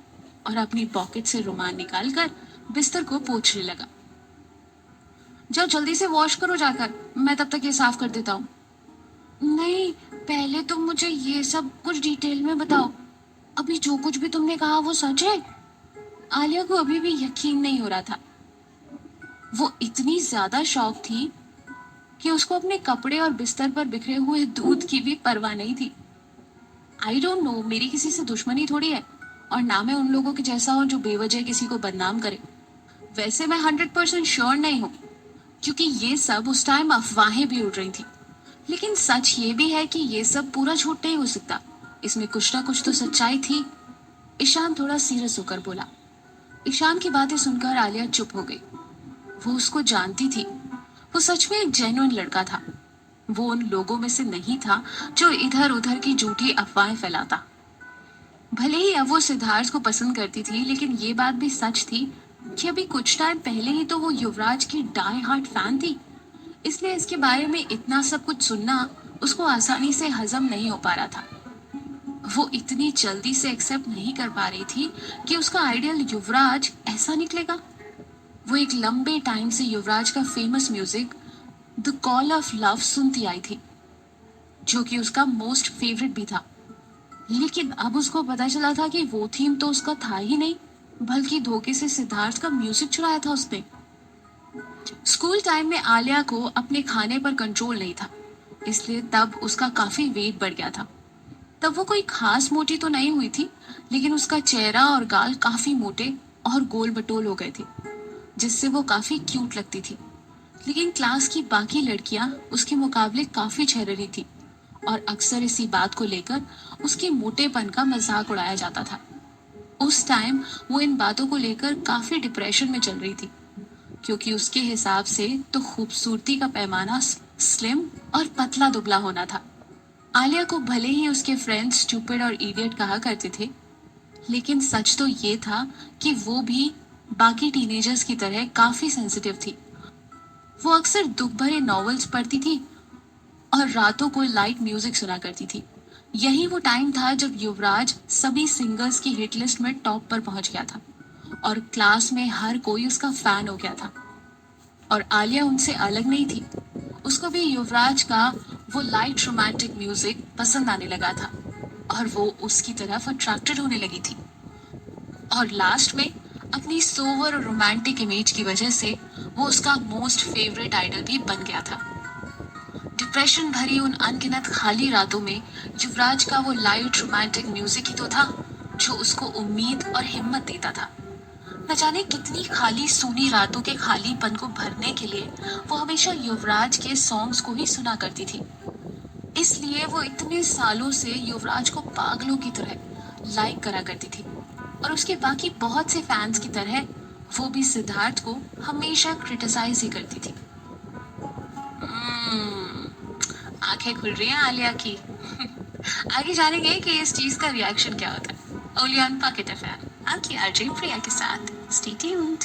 Speaker 1: और अपनी पॉकेट से रुमाल निकालकर बिस्तर को पोंछने लगा। जाओ जल्दी से वॉश करो जाकर, मैं तब तक ये साफ कर देता हूँ। नहीं, पहले तुम मुझे ये सब कुछ डिटेल में बताओ। अभी जो कुछ भी तुमने कहा वो सच है? आलिया को अभी भी यकीन नहीं हो रहा था। वो इतनी ज्यादा शॉक थी कि उसको अपने कपड़े और बिस्तर पर बिखरे हुए दूध की भी परवाह नहीं थी। आई डोंट नो, मेरी किसी से दुश्मनी थोड़ी है और ना मैं उन लोगों के जैसा हूँ जो बेवजह किसी को बदनाम करे। वैसे मैं 100% श्योर नहीं हूँ, क्योंकि ये सब उस टाइम अफवाहें भी उड़ रही थी। लेकिन सच ये भी है कि ये सब पूरा झूठ नहीं हो सकता, इसमें कुछ ना कुछ तो सच्चाई थी। ईशान थोड़ा सीरियस होकर बोला। ईशान की बातें सुनकर आलिया चुप हो गई। वो उसको जानती थी, वो सच में एक जेन्युइन लड़का था। वो उन लोगों में से नहीं था जो इधर उधर की झूठी अफवाहें फैलाता। भले ही अब वो सिद्धार्थ को पसंद करती थी, लेकिन ये बात भी सच थी कि अभी कुछ टाइम पहले ही तो वो युवराज की डाई हार्ट फैन थी। इसलिए इसके बारे में इतना सब कुछ सुनना उसको आसानी से हजम नहीं हो पा रहा था। वो इतनी जल्दी से एक्सेप्ट नहीं कर पा रही थी कि उसका आइडियल युवराज ऐसा निकलेगा। वो एक लंबे टाइम से युवराज का famous music the call of love सुनती आई थी, जो कि उसका मोस्ट फेवरेट भी था। लेकिन अब उसको पता चला था कि वो थीम तो उसका था ही नहीं, बल्कि धोखे से सिद्धार्थ का म्यूजिक चुराया था उसने। स्कूल टाइम में आलिया को अपने खाने पर कंट्रोल नहीं था, इसलिए तब उसका काफी वेट बढ़ गया था। तब वो कोई खास मोटी तो नहीं हुई थी, लेकिन उसका चेहरा और गाल काफी मोटे और गोल बटोल हो गए थे, जिससे वो काफी क्यूट लगती थी। लेकिन क्लास की बाकी लड़कियां उसके मुकाबले काफी छरहरी थी और अक्सर इसी बात को लेकर उसके मोटेपन का मजाक उड़ाया जाता था। उस टाइम वो इन बातों को लेकर काफी डिप्रेशन में चल रही थी, क्योंकि उसके हिसाब से तो खूबसूरती का पैमाना स्लिम और पतला दुबला होना था। आलिया को भले ही उसके फ्रेंड्स स्टूपिड और इडियट कहा करते थे, लेकिन सच तो ये था कि वो भी बाकी टीनेजर्स की तरह काफी सेंसिटिव थी। वो अक्सर दुख भरे नॉवेल्स पढ़ती थी और रातों को लाइट म्यूजिक सुना करती थी। यही वो टाइम था जब युवराज सभी सिंगर्स की हिट लिस्ट में टॉप पर पहुंच गया था और क्लास में हर कोई उसका फैन हो गया था। और आलिया उनसे अलग नहीं थी। उसको भी युवराज का वो लाइट रोमांटिक म्यूजिक पसंद आने लगा था और वो उसकी तरफ अट्रैक्टेड होने लगी थी। और लास्ट में अपनी सोवर और रोमांटिक इमेज की वजह से वो उसका मोस्ट फेवरेट आइडल भी बन गया था। डिप्रेशन भरी उन अनगिनत खाली रातों में युवराज का वो लाइट रोमांटिक म्यूजिक ही तो था जो उसको उम्मीद और हिम्मत देता था। न जाने कितनी खाली सूनी रातों के खालीपन को भरने के लिए वो हमेशा युवराज के सॉन्ग्स को ही सुना करती थी। इसलिए वो इतने सालों से युवराज को पागलों की तरह लाइक करा करती थी और उसके बाकी बहुत से फैंस की तरह वो भी सिद्धार्थ को हमेशा क्रिटिसाइज ही करती थी। आंखें खुल रही हैं आलिया की। आगे जानेंगे कि इस चीज का रिएक्शन क्या होता है। ओनली ऑन पॉकेट एफएम, आपकी आरजे प्रिया के साथ। Stay tuned.